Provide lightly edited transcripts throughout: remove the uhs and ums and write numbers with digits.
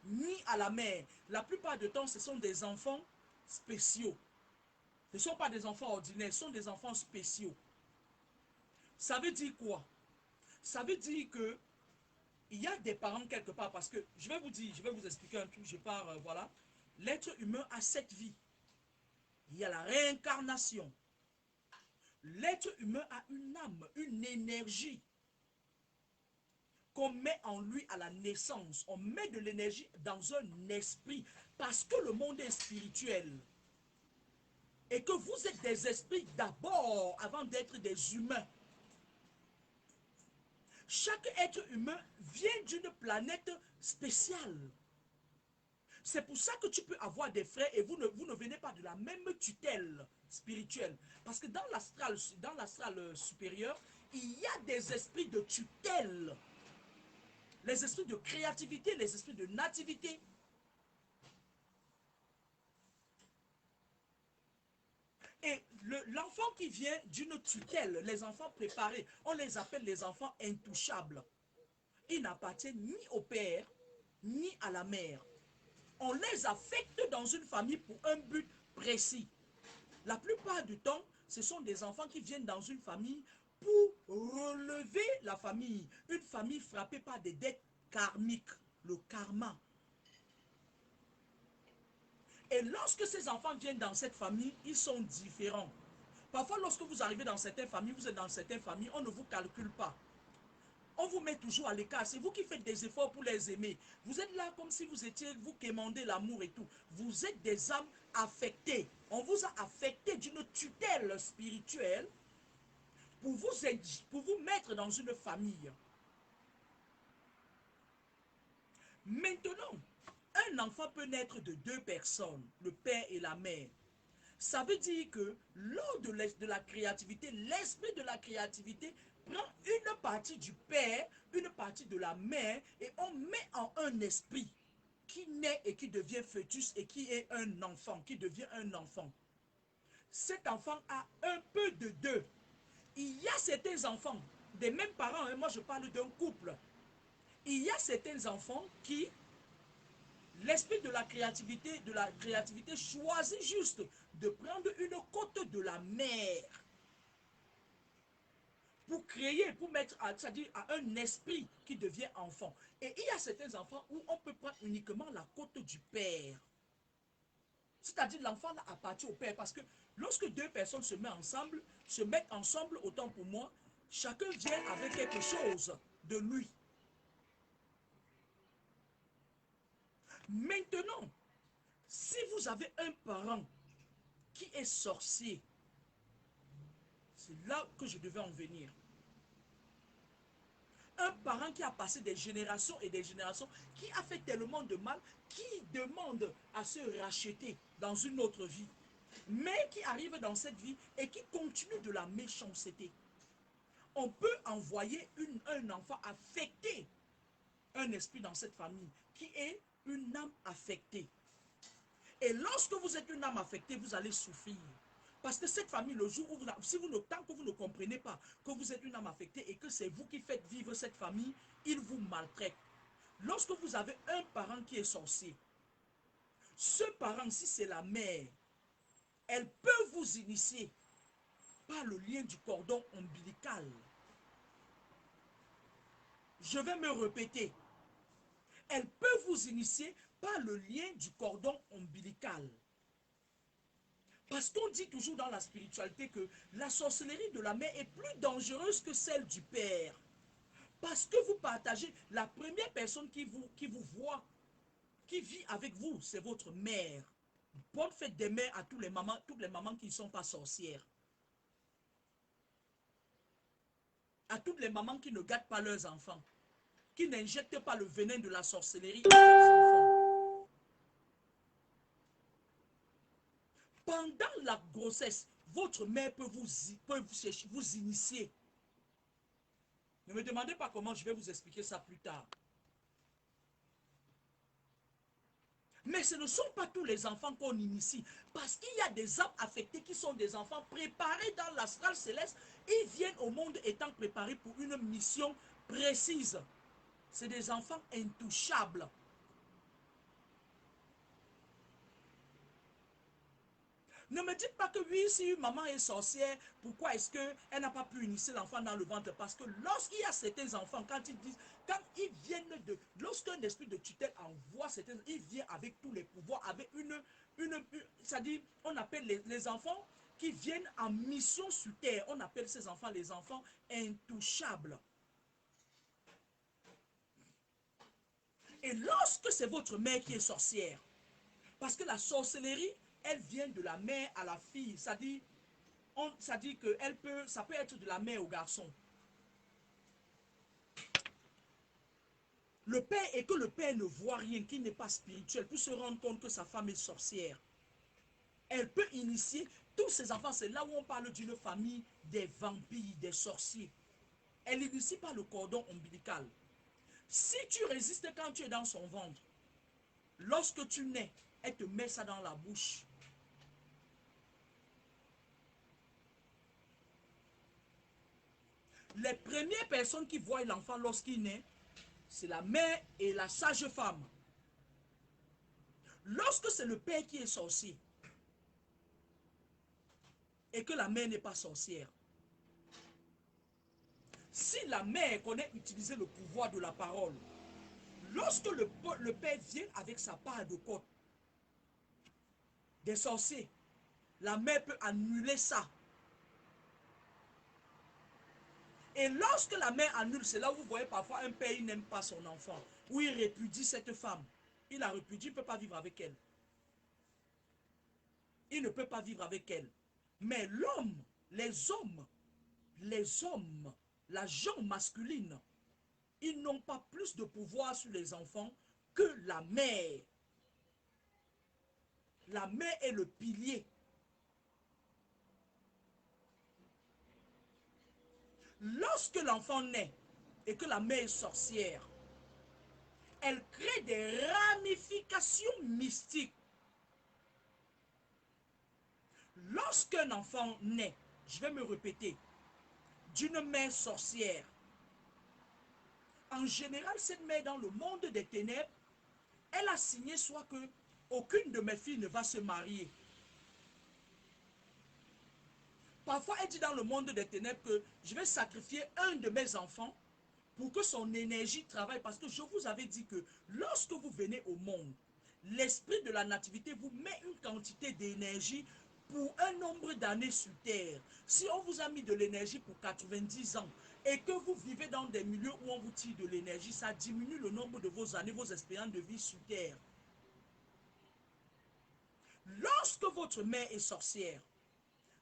ni à la mère. La plupart du temps, ce sont des enfants spéciaux. Ce ne sont pas des enfants ordinaires, ce sont des enfants spéciaux. Ça veut dire quoi? Ça veut dire que il y a des parents quelque part, parce que je vais vous dire, je vais vous expliquer un truc, je pars, voilà. L'être humain a 7 vies. Il y a la réincarnation. L'être humain a une âme, une énergie qu'on met en lui à la naissance. On met de l'énergie dans un esprit parce que le monde est spirituel. Et que vous êtes des esprits d'abord avant d'être des humains. Chaque être humain vient d'une planète spéciale. C'est pour ça que tu peux avoir des frères et vous ne venez pas de la même tutelle spirituelle. Parce que dans l'astral supérieur, il y a des esprits de tutelle. Les esprits de créativité, les esprits de nativité. Et l'enfant qui vient d'une tutelle, les enfants préparés, on les appelle les enfants intouchables. Ils n'appartiennent ni au père, ni à la mère. On les affecte dans une famille pour un but précis. La plupart du temps, ce sont des enfants qui viennent dans une famille pour relever la famille. Une famille frappée par des dettes karmiques, le karma. Et lorsque ces enfants viennent dans cette famille, ils sont différents. Parfois, lorsque vous arrivez dans certaines familles, vous êtes dans certaines familles, on ne vous calcule pas. On vous met toujours à l'écart. C'est vous qui faites des efforts pour les aimer. Vous êtes là comme si vous étiez, vous quémandez l'amour et tout. Vous êtes des âmes affectées. On vous a affecté d'une tutelle spirituelle pour vous mettre dans une famille. Maintenant, un enfant peut naître de 2 personnes, le père et la mère. Ça veut dire que lors de la créativité, l'esprit de la créativité prend une partie du père, une partie de la mère, et on met en un esprit qui naît et qui devient fœtus et qui est un enfant, qui devient un enfant. Cet enfant a un peu de deux. Il y a certains enfants, des mêmes parents, hein, moi je parle d'un couple, il y a certains enfants qui, l'esprit de la créativité choisit juste de prendre une côte de la mer pour créer, pour mettre, c'est-à-dire à un esprit qui devient enfant. Et il y a certains enfants où on peut prendre uniquement la côte du père. C'est-à-dire l'enfant appartient au père parce que lorsque 2 personnes se mettent ensemble, autant pour moi, chacun vient avec quelque chose de lui. Maintenant, si vous avez un parent qui est sorcier, c'est là que je devais en venir. Un parent qui a passé des générations et des générations, qui a fait tellement de mal, qui demande à se racheter dans une autre vie, mais qui arrive dans cette vie et qui continue de la méchanceté. On peut envoyer un enfant affecté, un esprit dans cette famille, qui est une âme affectée. Et lorsque vous êtes une âme affectée, vous allez souffrir. Parce que cette famille, le jour où tant que vous ne comprenez pas que vous êtes une âme affectée et que c'est vous qui faites vivre cette famille, ils vous maltraitent. Lorsque vous avez un parent qui est sorcier, ce parent, si c'est la mère, elle peut vous initier par le lien du cordon ombilical. Je vais me répéter. Elle peut vous initier par le lien du cordon ombilical. Parce qu'on dit toujours dans la spiritualité que la sorcellerie de la mère est plus dangereuse que celle du père. Parce que vous partagez, la première personne qui vous voit, qui vit avec vous, c'est votre mère. Bonne fête des mères à toutes les mamans qui ne sont pas sorcières. À toutes les mamans qui ne gâtent pas leurs enfants, qui n'injectent pas le venin de la sorcellerie à leurs enfants. Pendant la grossesse, votre mère peut vous initier. Ne me demandez pas comment, je vais vous expliquer ça plus tard. Mais ce ne sont pas tous les enfants qu'on initie. Parce qu'il y a des âmes affectées qui sont des enfants préparés dans l'astral céleste. Ils viennent au monde étant préparés pour une mission précise. C'est des enfants intouchables. Ne me dites pas que oui, si une maman est sorcière, pourquoi est-ce qu'elle n'a pas pu initier l'enfant dans le ventre? Parce que lorsqu'il y a certains enfants, quand ils viennent lorsqu'un esprit de tutelle envoie certains, il vient avec tous les pouvoirs, avec c'est-à-dire, on appelle les enfants qui viennent en mission sur terre, on appelle ces enfants les enfants intouchables. Et lorsque c'est votre mère qui est sorcière, parce que la sorcellerie, elle vient de la mère à la fille, c'est-à-dire, que ça peut être de la mère au garçon. Le père, et que le père ne voit rien, qui n'est pas spirituel, peut se rendre compte que sa femme est sorcière. Elle peut initier tous ses enfants. C'est là où on parle d'une famille des vampires, des sorciers. Elle n'initie pas le cordon ombilical. Si tu résistes quand tu es dans son ventre, lorsque tu nais, elle te met ça dans la bouche. Les premières personnes qui voient l'enfant lorsqu'il naît, c'est la mère et la sage-femme. Lorsque c'est le père qui est sorcier et que la mère n'est pas sorcière, si la mère connaît utiliser le pouvoir de la parole, lorsque le père vient avec sa part de côte des sorciers, la mère peut annuler ça. Et lorsque la mère annule, c'est là où vous voyez parfois un père, il n'aime pas son enfant, ou il répudie cette femme. Il la répudie, il ne peut pas vivre avec elle. Il ne peut pas vivre avec elle. Mais l'homme, les hommes, la gente masculine, ils n'ont pas plus de pouvoir sur les enfants que la mère. La mère est le pilier. Lorsque l'enfant naît et que la mère est sorcière, elle crée des ramifications mystiques. Lorsqu'un enfant naît, je vais me répéter, d'une mère sorcière, en général, cette mère dans le monde des ténèbres, elle a signé soit que aucune de mes filles ne va se marier. Parfois, elle dit dans le monde des ténèbres que je vais sacrifier un de mes enfants pour que son énergie travaille. Parce que je vous avais dit que lorsque vous venez au monde, l'esprit de la nativité vous met une quantité d'énergie pour un nombre d'années sur terre. Si on vous a mis de l'énergie pour 90 ans et que vous vivez dans des milieux où on vous tire de l'énergie, ça diminue le nombre de vos années, vos expériences de vie sur terre. Lorsque votre mère est sorcière,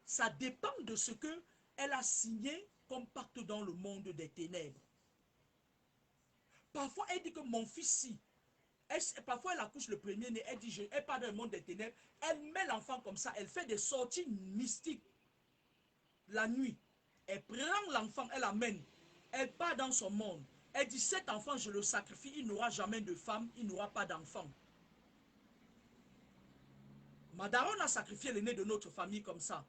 ça dépend de ce qu'elle a signé comme pacte dans le monde des ténèbres. Parfois, elle dit que mon fils, si. Parfois, elle accouche le premier-né, elle dit, elle part dans le monde des ténèbres, elle met l'enfant comme ça, elle fait des sorties mystiques la nuit. Elle prend l'enfant, elle l'amène, elle part dans son monde. Elle dit, cet enfant, je le sacrifie, il n'aura jamais de femme, il n'aura pas d'enfant. Madaron a sacrifié l'aîné de notre famille comme ça.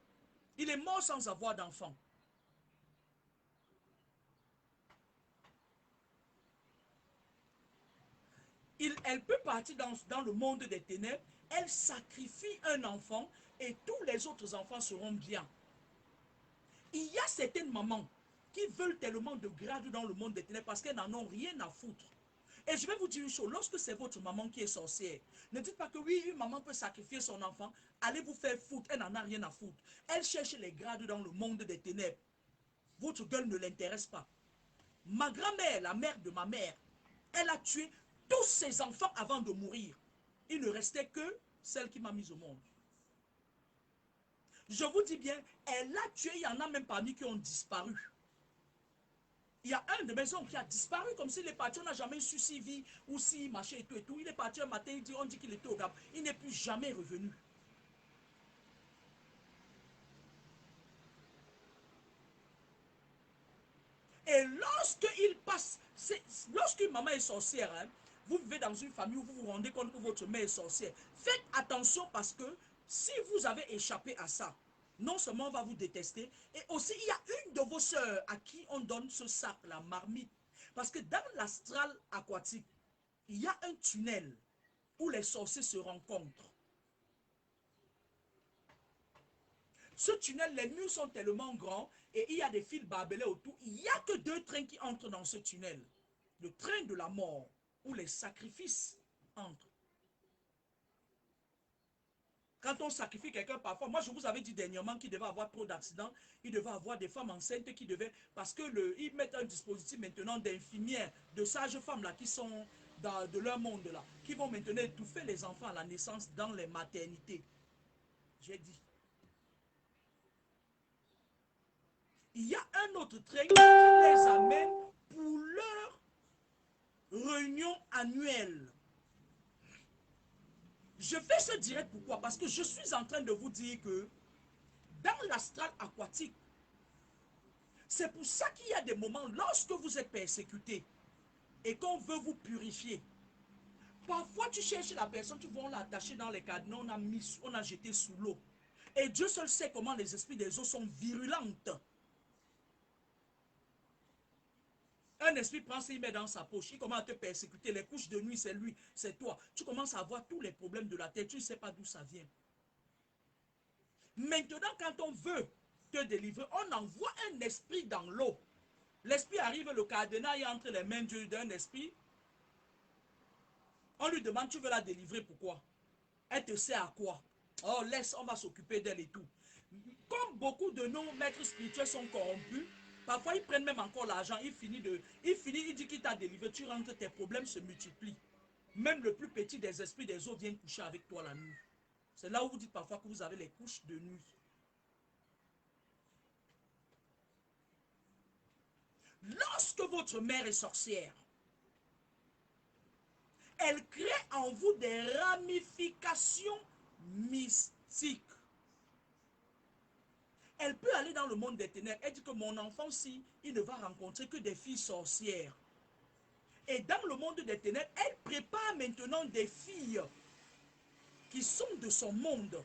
Il est mort sans avoir d'enfant. Elle peut partir dans le monde des ténèbres, elle sacrifie un enfant et tous les autres enfants seront bien. Il y a certaines mamans qui veulent tellement de grade dans le monde des ténèbres parce qu'elles n'en ont rien à foutre. Et je vais vous dire une chose, lorsque c'est votre maman qui est sorcière, ne dites pas que oui, une maman peut sacrifier son enfant, allez vous faire foutre, elle n'en a rien à foutre. Elle cherche les grades dans le monde des ténèbres. Votre gueule ne l'intéresse pas. Ma grand-mère, la mère de ma mère, elle a tué tous ses enfants avant de mourir. Il ne restait que celle qui m'a mise au monde. Je vous dis bien, elle a tué, il y en a même parmi qui ont disparu. Il y a un de mes oncles qui a disparu comme s'il est parti, on n'a jamais su s'il vit ou s'il marchait et tout et tout. Il est parti un matin, on dit qu'il était au Gabon. Il n'est plus jamais revenu. Et lorsqu'il passe, lorsqu'une maman est sorcière, hein, vous vivez dans une famille où vous vous rendez compte que votre mère est sorcière, faites attention parce que si vous avez échappé à ça, non seulement on va vous détester, et aussi il y a une de vos sœurs à qui on donne ce sac, la marmite. Parce que dans l'astral aquatique, il y a un tunnel où les sorciers se rencontrent. Ce tunnel, les murs sont tellement grands et il y a des fils barbelés autour. Il n'y a que 2 trains qui entrent dans ce tunnel. Le train de la mort, où les sacrifices entrent. Quand on sacrifie quelqu'un, parfois, moi je vous avais dit dernièrement qu'il devait avoir trop d'accidents, il devait avoir des femmes enceintes qui devaient, parce que ils mettent un dispositif maintenant d'infirmières, de sages-femmes là qui sont de leur monde là, qui vont maintenant étouffer les enfants à la naissance dans les maternités. J'ai dit. Il y a un autre train qui les amène pour leur réunion annuelle. Je fais ce direct pourquoi? Parce que je suis en train de vous dire que dans l'astral aquatique, c'est pour ça qu'il y a des moments, lorsque vous êtes persécuté et qu'on veut vous purifier, parfois tu cherches la personne, tu vas l'attacher dans les cadenas, on a jeté sous l'eau. Et Dieu seul sait comment les esprits des eaux sont virulentes. Un esprit prend ça, il met dans sa poche, il commence à te persécuter. Les couches de nuit, c'est lui, c'est toi. Tu commences à avoir tous les problèmes de la tête, tu ne sais pas d'où ça vient. Maintenant, quand on veut te délivrer, on envoie un esprit dans l'eau. L'esprit arrive, le cadenas est entre les mains d'un esprit. On lui demande, tu veux la délivrer, pourquoi? Elle te sert à quoi? Oh, laisse, on va s'occuper d'elle et tout. Comme beaucoup de nos maîtres spirituels sont corrompus, parfois ils prennent même encore l'argent, il dit qu'il t'a délivré, tu rentres, tes problèmes se multiplient. Même le plus petit des esprits des eaux vient coucher avec toi la nuit. C'est là où vous dites parfois que vous avez les couches de nuit. Lorsque votre mère est sorcière, elle crée en vous des ramifications mystiques. Elle peut aller dans le monde des ténèbres. Elle dit que mon enfant, si, il ne va rencontrer que des filles sorcières. Et dans le monde des ténèbres, elle prépare maintenant des filles qui sont de son monde,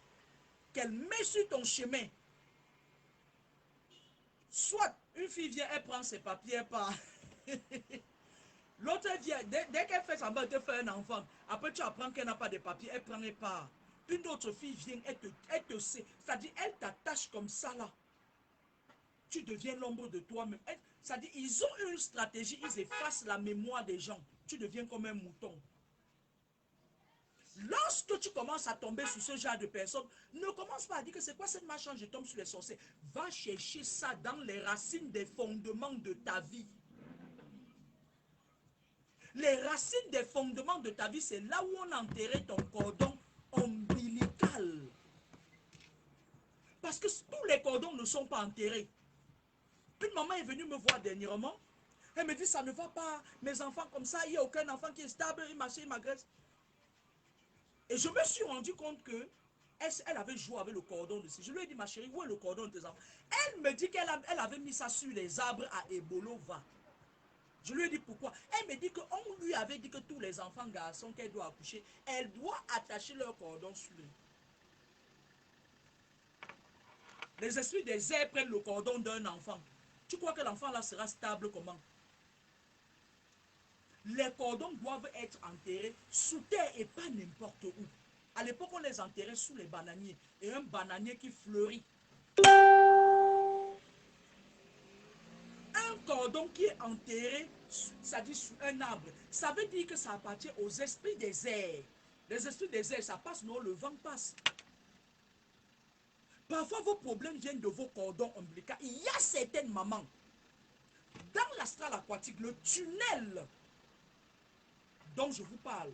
qu'elle met sur ton chemin. Soit une fille vient, elle prend ses papiers, elle part. L'autre vient, dès qu'elle fait semblant de faire un enfant, après tu apprends qu'elle n'a pas de papiers, elle prend et part. Une autre fille vient, elle te sait, c'est-à-dire elle t'attache comme ça là. Tu deviens l'ombre de toi-même. C'est-à-dire ils ont une stratégie, ils effacent la mémoire des gens. Tu deviens comme un mouton. Lorsque tu commences à tomber sur ce genre de personnes, ne commence pas à dire que c'est quoi cette machin, je tombe sur les sorciers. Va chercher ça dans les racines des fondements de ta vie. Les racines des fondements de ta vie, c'est là où on a enterré ton cordon ombilical. Parce que tous les cordons ne sont pas enterrés. Une maman est venue me voir dernièrement. Elle me dit, ça ne va pas, mes enfants comme ça, il n'y a aucun enfant qui est stable, il m'agresse. Et je me suis rendu compte que elle avait joué avec le cordon de ses. Je lui ai dit, ma chérie, où est le cordon de tes enfants? Elle me dit qu'elle avait mis ça sur les arbres à Ebolova. Je lui ai dit pourquoi. Elle me dit qu'on lui avait dit que tous les enfants garçons qu'elle doit accoucher, elle doit attacher leur cordon sur eux. Les esprits des airs prennent le cordon d'un enfant. Tu crois que l'enfant là sera stable comment? Les cordons doivent être enterrés sous terre et pas n'importe où. À l'époque, on les enterrait sous les bananiers. Et un bananier qui fleurit. Un cordon qui est enterré, ça dit sous un arbre, ça veut dire que ça appartient aux esprits des airs. Les esprits des airs, ça passe, non, le vent passe. Parfois, vos problèmes viennent de vos cordons ombilicaux. Il y a certaines mamans, dans l'astral aquatique, le tunnel dont je vous parle,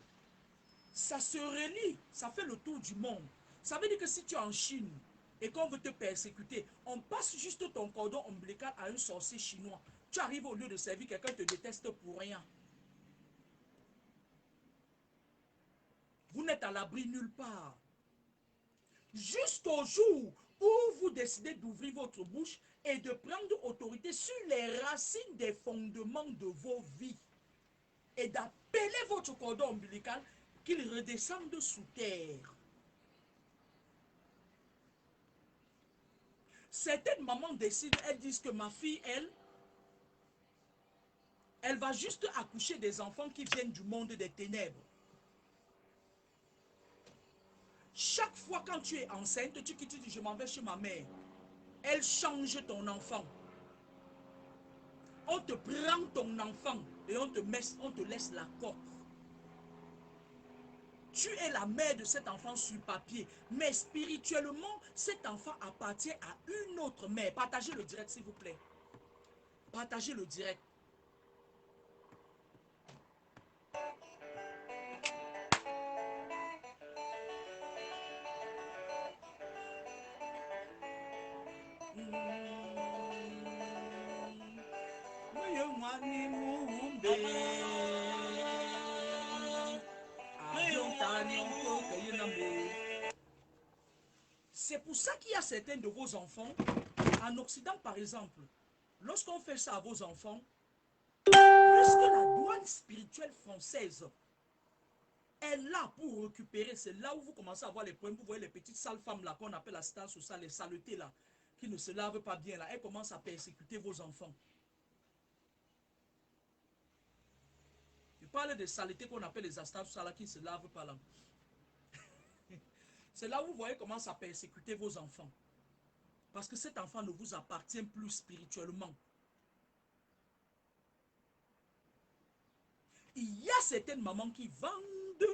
ça se relie, ça fait le tour du monde. Ça veut dire que si tu es en Chine et qu'on veut te persécuter, on passe juste ton cordon ombilical à un sorcier chinois. Tu arrives au lieu de servir, quelqu'un te déteste pour rien. Vous n'êtes à l'abri nulle part. Jusqu'au jour où vous décidez d'ouvrir votre bouche et de prendre autorité sur les racines des fondements de vos vies et d'appeler votre cordon ombilical qu'il redescende sous terre. Certaines mamans décident, elles disent que ma fille, elle va juste accoucher des enfants qui viennent du monde des ténèbres. Chaque fois quand tu es enceinte, tu quittes, je m'en vais chez ma mère. elle change ton enfant. On te prend ton enfant et on te laisse la coque. Tu es la mère de cet enfant sur papier, mais spirituellement, cet enfant appartient à une autre mère. Partagez le direct, s'il vous plaît. Partagez le direct. C'est pour ça qu'il y a certains de vos enfants, en Occident par exemple, lorsqu'on fait ça à vos enfants, puisque la douane spirituelle française est là pour récupérer, c'est là où vous commencez à voir les problèmes. Vous voyez les petites sales femmes là qu'on appelle assistance sociale, les saletés là, qui ne se lavent pas bien là, elles commencent à persécuter vos enfants. Je parle des saletés qu'on appelle les assistances sociales là, qui ne se lavent pas là. C'est là où vous voyez comment ça persécuter vos enfants. Parce que cet enfant ne vous appartient plus spirituellement. Il y a certaines mamans qui vendent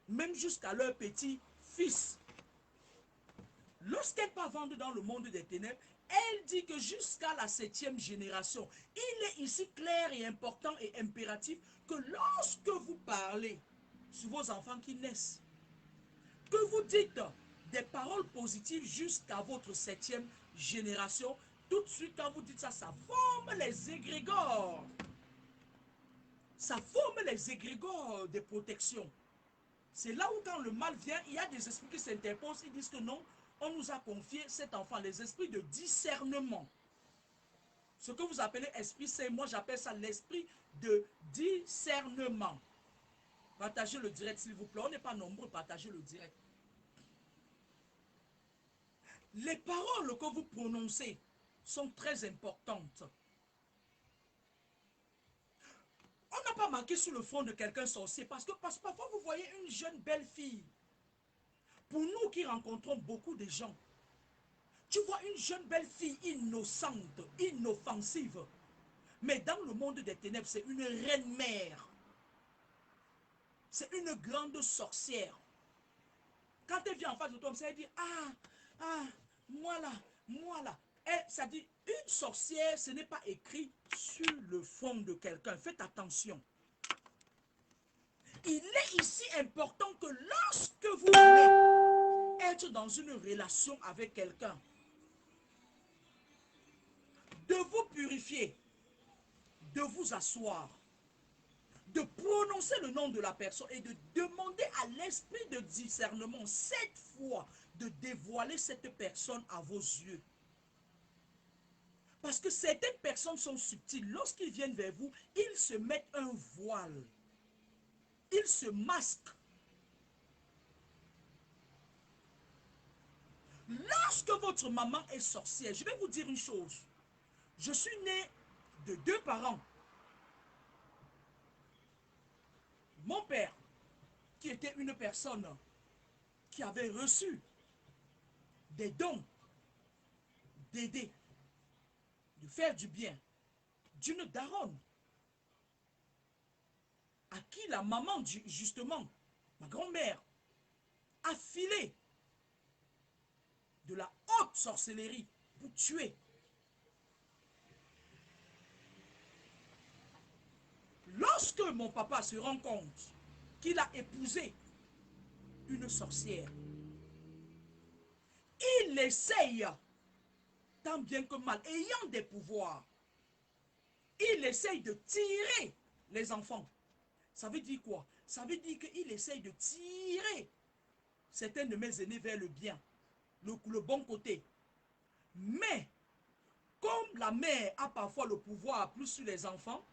même jusqu'à leur petit-fils. Lorsqu'elle part vendre dans le monde des ténèbres, elle dit que jusqu'à la 7e génération, il est ici clair et important et impératif que lorsque vous parlez sur vos enfants qui naissent, que vous dites des paroles positives jusqu'à votre 7e génération, tout de suite quand vous dites ça, ça forme les égrégores. Ça forme les égrégores de protection. C'est là où quand le mal vient, il y a des esprits qui s'interposent, ils disent que non, on nous a confié cet enfant, les esprits de discernement. Ce que vous appelez esprit saint, moi j'appelle ça l'esprit de discernement. Partagez le direct s'il vous plaît, on n'est pas nombreux, partagez le direct. Les paroles que vous prononcez sont très importantes. On n'a pas marqué sur le front de quelqu'un sorcier parce que parfois vous voyez une jeune belle fille. Pour nous qui rencontrons beaucoup de gens, tu vois une jeune belle fille innocente, inoffensive. Mais dans le monde des ténèbres, c'est une reine-mère. C'est une grande sorcière. Quand elle vient en face de toi, elle dit, moi là. Ça dit, une sorcière, ce n'est pas écrit sur le front de quelqu'un. Faites attention. Il est ici important que lorsque vous voulez être dans une relation avec quelqu'un, de vous purifier, de vous asseoir, de prononcer le nom de la personne et de demander à l'esprit de discernement cette fois de dévoiler cette personne à vos yeux. Parce que certaines personnes sont subtiles. Lorsqu'ils viennent vers vous, ils se mettent un voile. Ils se masquent. Lorsque votre maman est sorcière, je vais vous dire une chose. Je suis né de 2 parents. Mon père, qui était une personne qui avait reçu des dons d'aider, de faire du bien, d'une daronne, à qui la maman, justement, ma grand-mère, a filé de la haute sorcellerie pour tuer. Lorsque mon papa se rend compte qu'il a épousé une sorcière, il essaye, tant bien que mal, ayant des pouvoirs, il essaye de tirer les enfants. Ça veut dire quoi? Ça veut dire qu'il essaye de tirer certains de mes aînés vers le bien, le bon côté. Mais, comme la mère a parfois le pouvoir plus sur les enfants,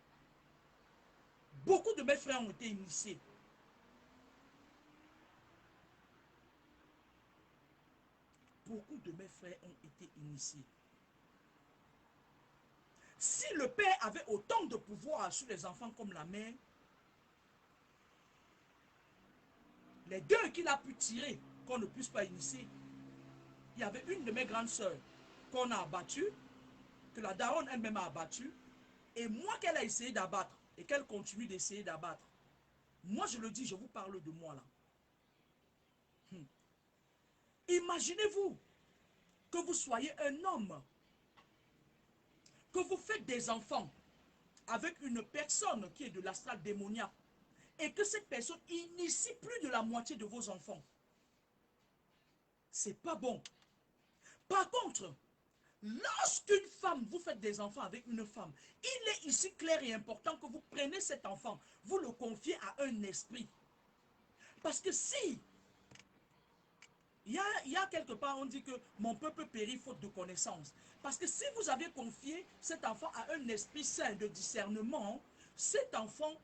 beaucoup de mes frères ont été initiés. Beaucoup de mes frères ont été initiés. Si le père avait autant de pouvoir sur les enfants comme la mère, les deux qu'il a pu tirer, qu'on ne puisse pas initier, il y avait une de mes grandes sœurs. qu'on a abattu, que la daronne elle-même a abattu, et moi qu'elle a essayé d'abattre, et qu'elle continue d'essayer d'abattre. Moi je le dis, je vous parle de moi là. Imaginez-vous que vous soyez un homme, que vous faites des enfants avec une personne qui est de l'astral démoniaque, et que cette personne initie plus de la moitié de vos enfants. C'est pas bon. Par contre, lorsqu'une femme, vous faites des enfants avec une femme, il est ici clair et important que vous prenez cet enfant, vous le confiez à un esprit. Parce que si, il y a quelque part, on dit que mon peuple périt faute de connaissance. Parce que si vous avez confié cet enfant à un esprit saint de discernement, cet enfant,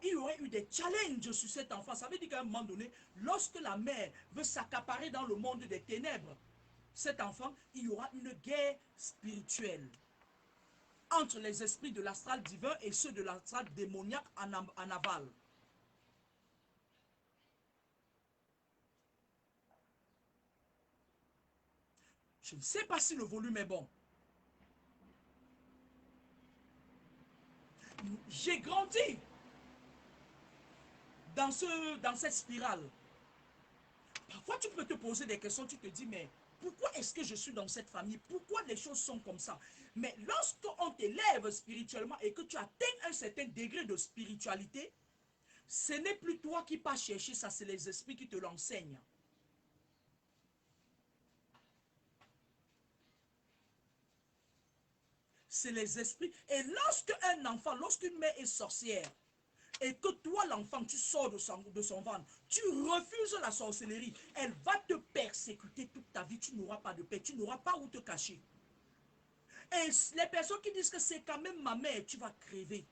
il y aurait eu des challenges sur cet enfant. Ça veut dire qu'à un moment donné, lorsque la mère veut s'accaparer dans le monde des ténèbres, cet enfant, il y aura une guerre spirituelle entre les esprits de l'astral divin et ceux de l'astral démoniaque en aval. Je ne sais pas si le volume est bon. J'ai grandi dans cette spirale. Parfois, tu peux te poser des questions, tu te dis, mais pourquoi est-ce que je suis dans cette famille? Pourquoi les choses sont comme ça? Mais lorsqu'on t'élève spirituellement et que tu atteins un certain degré de spiritualité, ce n'est plus toi qui pars chercher ça, c'est les esprits qui te l'enseignent. C'est les esprits. Et lorsque un enfant, lorsqu'une mère est sorcière, et que toi, l'enfant, tu sors de son ventre, tu refuses la sorcellerie, elle va te persécuter toute ta vie, tu n'auras pas de paix, tu n'auras pas où te cacher. Et les personnes qui disent que c'est quand même ma mère, tu vas crever.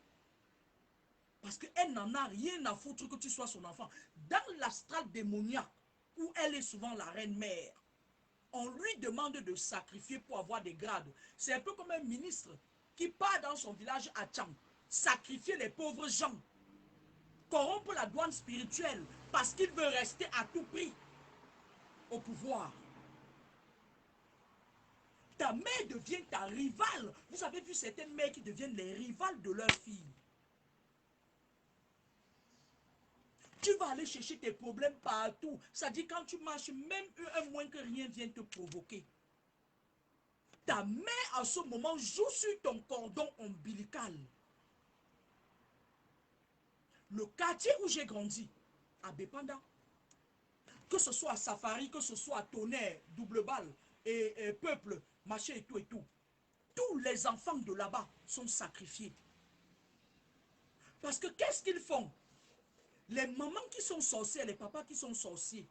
Parce qu'elle n'en a rien à foutre que tu sois son enfant. Dans l'astral démoniaque, où elle est souvent la reine-mère, on lui demande de sacrifier pour avoir des grades. C'est un peu comme un ministre qui part dans son village à Tchang, sacrifier les pauvres gens, corrompre la douane spirituelle parce qu'il veut rester à tout prix au pouvoir. Ta mère devient ta rivale. Vous avez vu certaines mères qui deviennent les rivales de leurs filles. Tu vas aller chercher tes problèmes partout. Ça dit quand tu marches, même un moins que rien vient te provoquer. Ta mère en ce moment joue sur ton cordon ombilical. Le quartier où j'ai grandi, à Bepanda, que ce soit à Safari, que ce soit à Tonnerre, Double Balle, et Peuple, machin et tout, tous les enfants de là-bas sont sacrifiés. Parce que qu'est-ce qu'ils font? Les mamans qui sont sorcières, les papas qui sont sorciers,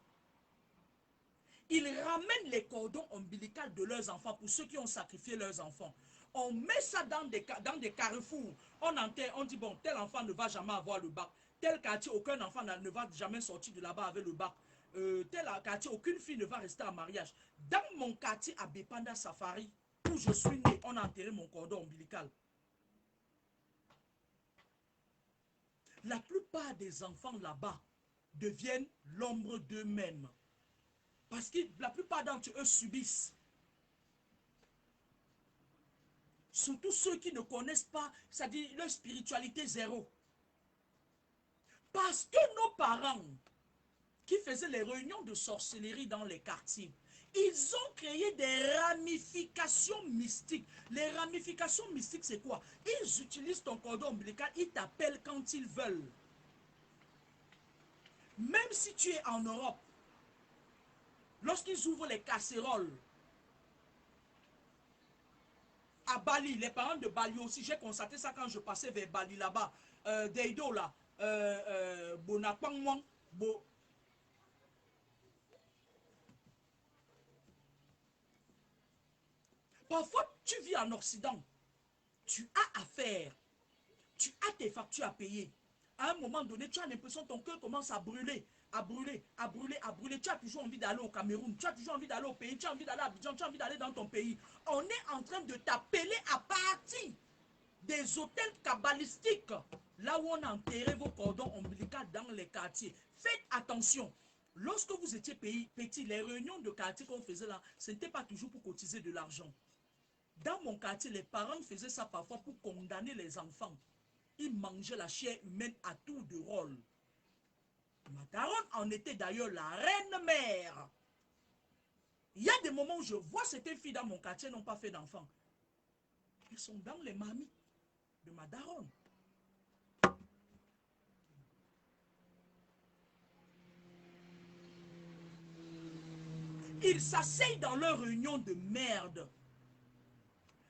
ils ramènent les cordons ombilicaux de leurs enfants pour ceux qui ont sacrifié leurs enfants. On met ça dans des carrefours. On enterre, on dit, bon, tel enfant ne va jamais avoir le bac. Tel quartier, aucun enfant ne va jamais sortir de là-bas avec le bac. Tel quartier, aucune fille ne va rester en mariage. Dans mon quartier à Bepanda Safari, où je suis né, on a enterré mon cordon ombilical. La plupart des enfants là-bas deviennent l'ombre d'eux-mêmes. Parce que la plupart d'entre eux subissent. Surtout ceux qui ne connaissent pas, c'est-à-dire leur spiritualité zéro. Parce que nos parents, qui faisaient les réunions de sorcellerie dans les quartiers, ils ont créé des ramifications mystiques. Les ramifications mystiques, c'est quoi? Ils utilisent ton cordon ombilical, ils t'appellent quand ils veulent. Même si tu es en Europe, lorsqu'ils ouvrent les casseroles, à Bali, les parents de Bali aussi, j'ai constaté ça quand je passais vers Bali là-bas, Deido là, Bonapangwang, Parfois, tu vis en Occident, tu as affaire, tu as tes factures à payer. À un moment donné, tu as l'impression que ton cœur commence à brûler, à brûler, à brûler, à brûler. Tu as toujours envie d'aller au Cameroun, tu as toujours envie d'aller au pays, tu as envie d'aller à Abidjan, tu as envie d'aller dans ton pays. On est en train de t'appeler à partir des hôtels kabbalistiques, là où on a enterré vos cordons ombilicaux dans les quartiers. Faites attention. Lorsque vous étiez petit, les réunions de quartier qu'on faisait là, ce n'était pas toujours pour cotiser de l'argent. Dans mon quartier, les parents faisaient ça parfois pour condamner les enfants. Ils mangeaient la chair humaine à tour de rôle. Ma daronne en était d'ailleurs la reine-mère. Il y a des moments où je vois certaines filles dans mon quartier n'ont pas fait d'enfants. Elles sont dans les mamies de ma daronne. Ils s'asseyent dans leur réunion de merde.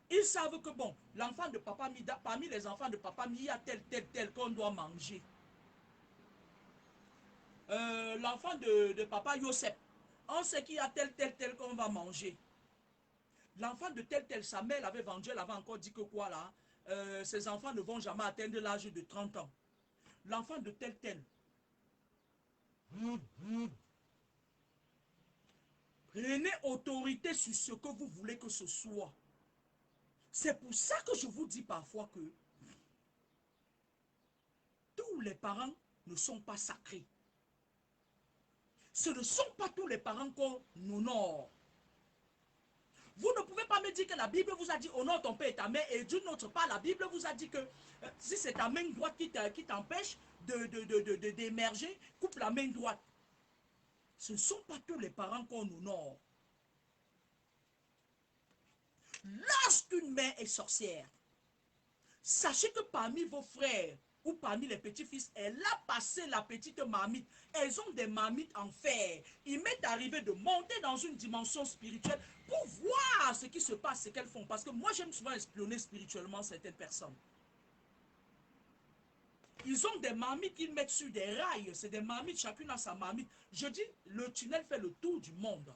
Ils savent que bon, l'enfant de papa Mida, parmi les enfants de papa Mida, il y a tel qu'on doit manger. L'enfant de papa Yosef, on sait qu'il y a tel qu'on va manger. L'enfant de tel, sa mère l'avait vendu, elle avait encore dit que quoi là, ses enfants ne vont jamais atteindre l'âge de 30 ans. L'enfant de tel. Prenez autorité sur ce que vous voulez que ce soit. C'est pour ça que je vous dis parfois que tous les parents ne sont pas sacrés. Ce ne sont pas tous les parents qu'on honore. Vous ne pouvez pas me dire que la Bible vous a dit honore ton père et ta mère, et d'une autre part, la Bible vous a dit que si c'est ta main droite qui t'empêche d'émerger, coupe la main droite. Ce ne sont pas tous les parents qu'on honore. Lorsqu'une mère est sorcière, sachez que parmi vos frères ou parmi les petits-fils, elle a passé la petite marmite. Elles ont des marmites en fer. Il m'est arrivé de monter dans une dimension spirituelle pour voir ce qui se passe, ce qu'elles font. Parce que moi, j'aime souvent espionner spirituellement certaines personnes. Ils ont des marmites qu'ils mettent sur des rails. C'est des marmites, chacune a sa marmite. Je dis, le tunnel fait le tour du monde.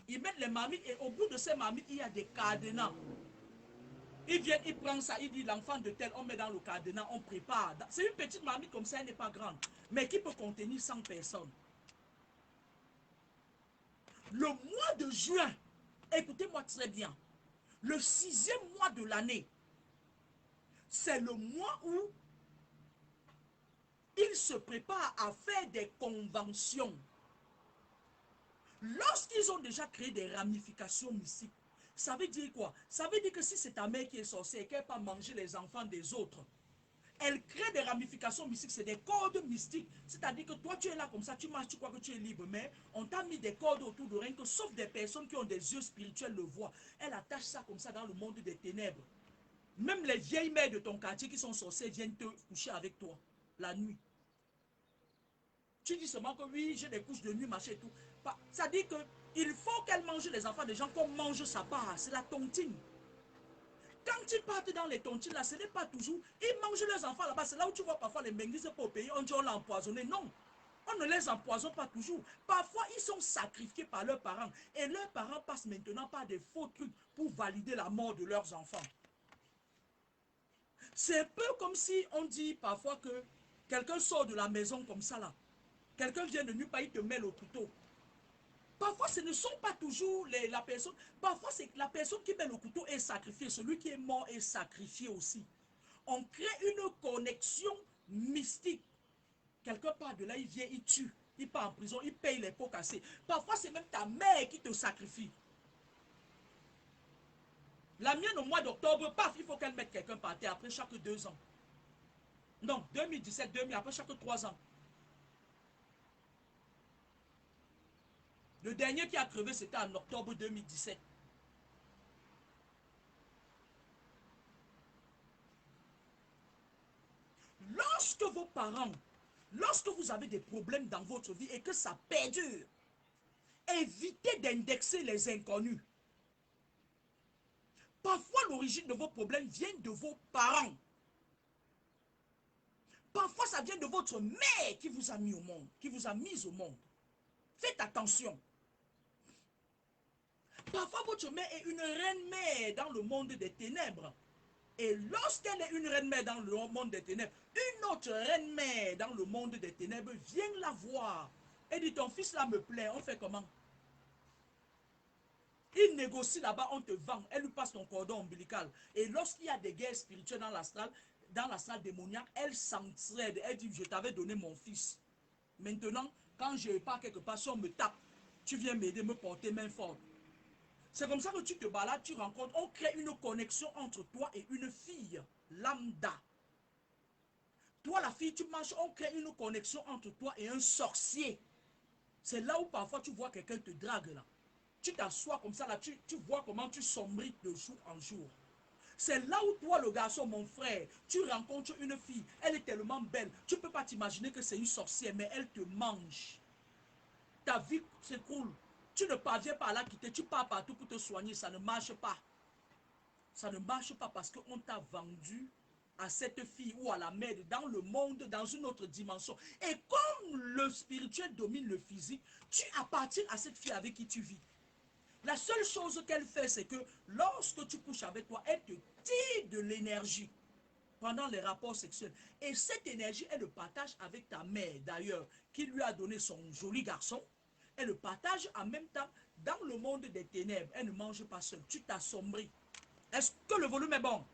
Ils mettent les marmites et au bout de ces marmites, il y a des cadenas. Ils viennent, ils prennent ça, ils disent l'enfant de tel, on met dans le cadenas, on prépare. C'est une petite marmite comme ça, elle n'est pas grande, mais qui peut contenir 100 personnes. Le mois de juin, écoutez-moi très bien, le 6e mois de l'année, c'est le mois où ils se préparent à faire des conventions. Lorsqu'ils ont déjà créé des ramifications mystiques, ça veut dire quoi? Ça veut dire que si c'est ta mère qui est sorcière et qu'elle peut manger les enfants des autres, elle crée des ramifications mystiques, c'est des codes mystiques. C'est-à-dire que toi, tu es là comme ça, tu marches, tu crois que tu es libre, mais on t'a mis des codes autour de rien que sauf des personnes qui ont des yeux spirituels le voient. Elle attache ça comme ça dans le monde des ténèbres. Même les vieilles mères de ton quartier qui sont sorcières viennent te coucher avec toi la nuit. Tu dis seulement que oui, j'ai des couches de nuit, machin et tout. Ça dit qu'il faut qu'elle mange les enfants des gens comme mange sa part. C'est la tontine. Quand ils partent dans les tontines là, ce n'est pas toujours. Ils mangent leurs enfants là-bas. C'est là où tu vois parfois les menguises pour payer. On dit on l'a empoisonné. Non. On ne les empoisonne pas toujours. Parfois, ils sont sacrifiés par leurs parents. Et leurs parents passent maintenant par des faux trucs pour valider la mort de leurs enfants. C'est un peu comme si on dit parfois que quelqu'un sort de la maison comme ça là. Quelqu'un vient de nulle part, il te met le couteau. Parfois, ce ne sont pas toujours la personne. Parfois, c'est la personne qui met le couteau est sacrifiée. Celui qui est mort est sacrifié aussi. On crée une connexion mystique. Quelque part de là, il vient, il tue. Il part en prison, il paye les pots cassés. Parfois, c'est même ta mère qui te sacrifie. La mienne, au mois d'octobre, paf, il faut qu'elle mette quelqu'un par terre après chaque 2 ans. Non, 2017, 2000, après chaque 3 ans. Le dernier qui a crevé, c'était en octobre 2017. Lorsque vos parents, lorsque vous avez des problèmes dans votre vie et que ça perdure, évitez d'indexer les inconnus. Parfois, l'origine de vos problèmes vient de vos parents. Parfois, ça vient de votre mère qui vous a mis au monde, qui vous a mis au monde. Faites attention. Parfois, votre mère est une reine-mère dans le monde des ténèbres. Et lorsqu'elle est une reine-mère dans le monde des ténèbres, une autre reine-mère dans le monde des ténèbres vient la voir. Et dit, ton fils là me plaît, on fait comment? Il négocie là-bas, on te vend. Elle lui passe ton cordon ombilical. Et lorsqu'il y a des guerres spirituelles dans la salle démoniaque, elle s'entraide. Elle dit, je t'avais donné mon fils. Maintenant, Quand je pars quelque part, si on me tape, tu viens m'aider, me porter main forte. C'est comme ça que tu te balades, tu rencontres, on crée une connexion entre toi et une fille lambda. Toi, la fille, tu marches, on crée une connexion entre toi et un sorcier. C'est là où parfois tu vois quelqu'un te drague là. Tu t'assois comme ça là, tu vois comment tu sombris de jour en jour. C'est là où toi, le garçon, mon frère, tu rencontres une fille, elle est tellement belle, tu ne peux pas t'imaginer que c'est une sorcière, mais elle te mange. Ta vie s'écroule. Tu ne parviens pas à la quitter, tu pars partout pour te soigner, ça ne marche pas. Ça ne marche pas parce qu'on t'a vendu à cette fille ou à la mère dans le monde, dans une autre dimension. Et comme le spirituel domine le physique, tu appartiens à cette fille avec qui tu vis. La seule chose qu'elle fait, c'est que lorsque tu couches avec toi, elle te tire de l'énergie pendant les rapports sexuels. Et cette énergie, elle le partage avec ta mère, d'ailleurs, qui lui a donné son joli garçon. Elle le partage en même temps dans le monde des ténèbres. Elle ne mange pas seule. Tu t'assombris. Est-ce que le volume est bon?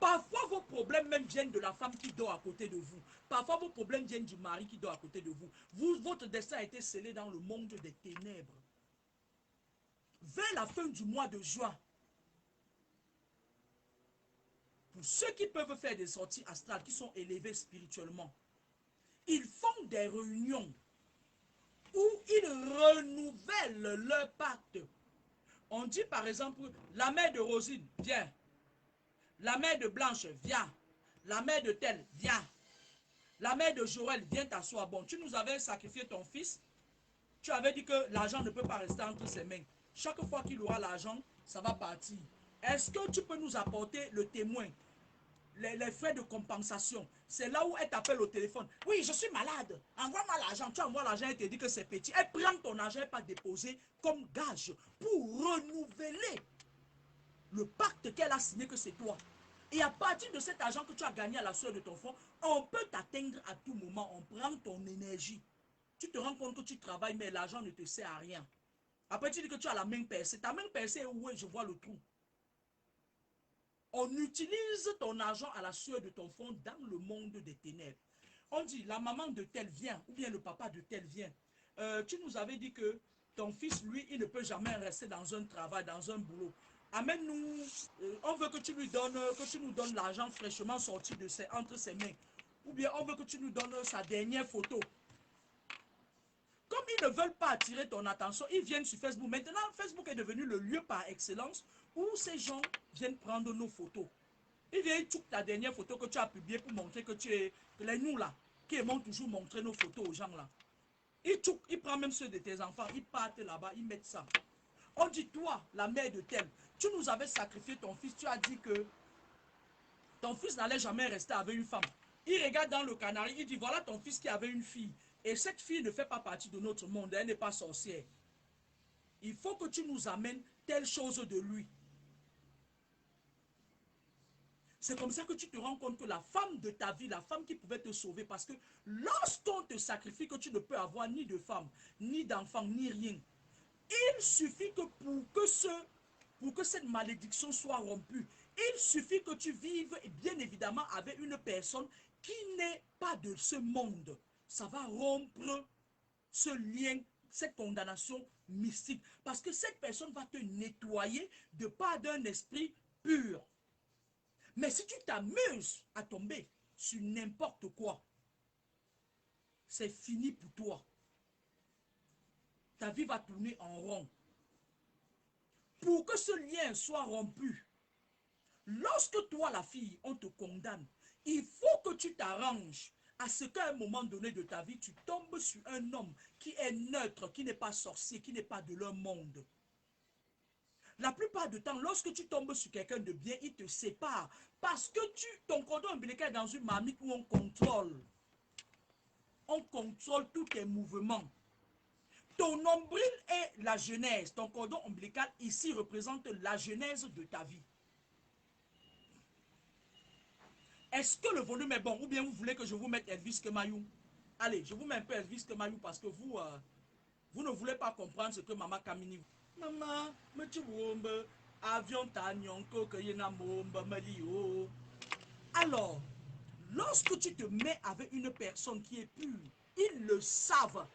Parfois, vos problèmes même viennent de la femme qui dort à côté de vous. Parfois, vos problèmes viennent du mari qui dort à côté de vous. Votre destin a été scellé dans le monde des ténèbres. Vers la fin du mois de juin, pour ceux qui peuvent faire des sorties astrales, qui sont élevés spirituellement, ils font des réunions où ils renouvellent leur pacte. On dit par exemple, la mère de Rosine, viens. La mère de Blanche, viens. La mère de Tel, viens. La mère de Joël, viens t'asseoir. Bon, tu nous avais sacrifié ton fils. Tu avais dit que l'argent ne peut pas rester entre ses mains. Chaque fois qu'il aura l'argent, ça va partir. Est-ce que tu peux nous apporter le témoin, les frais de compensation? C'est là où elle t'appelle au téléphone. Oui, je suis malade. Envoie-moi l'argent. Tu envoies l'argent, elle te dit que c'est petit. Elle prend ton argent et pas déposé comme gage pour renouveler le pacte qu'elle a signé que c'est toi. Et à partir de cet argent que tu as gagné à la sueur de ton front, on peut t'atteindre à tout moment. On prend ton énergie. Tu te rends compte que tu travailles, mais l'argent ne te sert à rien. Après, tu dis que tu as la main percée. Ta main percée est où? Je vois le trou. On utilise ton argent à la sueur de ton front dans le monde des ténèbres. On dit, la maman de tel vient, ou bien le papa de tel vient. Tu nous avais dit que ton fils, lui, il ne peut jamais rester dans un travail, dans un boulot. Amène-nous, on veut que tu lui donnes, que tu nous donnes l'argent fraîchement sorti de entre ses mains. Ou bien on veut que tu nous donnes sa dernière photo. Comme ils ne veulent pas attirer ton attention, ils viennent sur Facebook. Maintenant, Facebook est devenu le lieu par excellence où ces gens viennent prendre nos photos. Ils viennent toute ta dernière photo que tu as publiée pour montrer que tu es... Les nous là, qui aimons toujours montrer nos photos aux gens là. Ils prennent même ceux de tes enfants, ils partent là-bas, ils mettent ça. On dit, toi, la mère de tel, tu nous avais sacrifié ton fils, tu as dit que ton fils n'allait jamais rester avec une femme. Il regarde dans le canari, il dit, voilà ton fils qui avait une fille. Et cette fille ne fait pas partie de notre monde, elle n'est pas sorcière. Il faut que tu nous amènes telle chose de lui. C'est comme ça que tu te rends compte que la femme de ta vie, la femme qui pouvait te sauver, parce que lorsqu'on te sacrifie que tu ne peux avoir ni de femme, ni d'enfant, ni rien, il suffit que pour que cette malédiction soit rompue, il suffit que tu vives, bien évidemment, avec une personne qui n'est pas de ce monde. Ça va rompre ce lien, cette condamnation mystique. Parce que cette personne va te nettoyer de part d'un esprit pur. Mais si tu t'amuses à tomber sur n'importe quoi, c'est fini pour toi. Ta vie va tourner en rond. Pour que ce lien soit rompu, lorsque toi, la fille, on te condamne, il faut que tu t'arranges à ce qu'à un moment donné de ta vie, tu tombes sur un homme qui est neutre, qui n'est pas sorcier, qui n'est pas de leur monde. La plupart du temps, lorsque tu tombes sur quelqu'un de bien, il te sépare. Parce que ton cordon ombilical est dans une marmite où on contrôle. On contrôle tous tes mouvements. Ton nombril est la genèse. Ton cordon ombilical ici représente la genèse de ta vie. Est-ce que le volume est bon ou bien vous voulez que je vous mette Elvis Kemayou? Allez, je vous mets un peu Elvis Kemayou parce que vous ne voulez pas comprendre ce que Maman Kamini. Maman, me tu wombe, avion tanyon ko que yena mombe me li o. Alors, Lorsque tu te mets avec une personne qui est pure, ils le savent.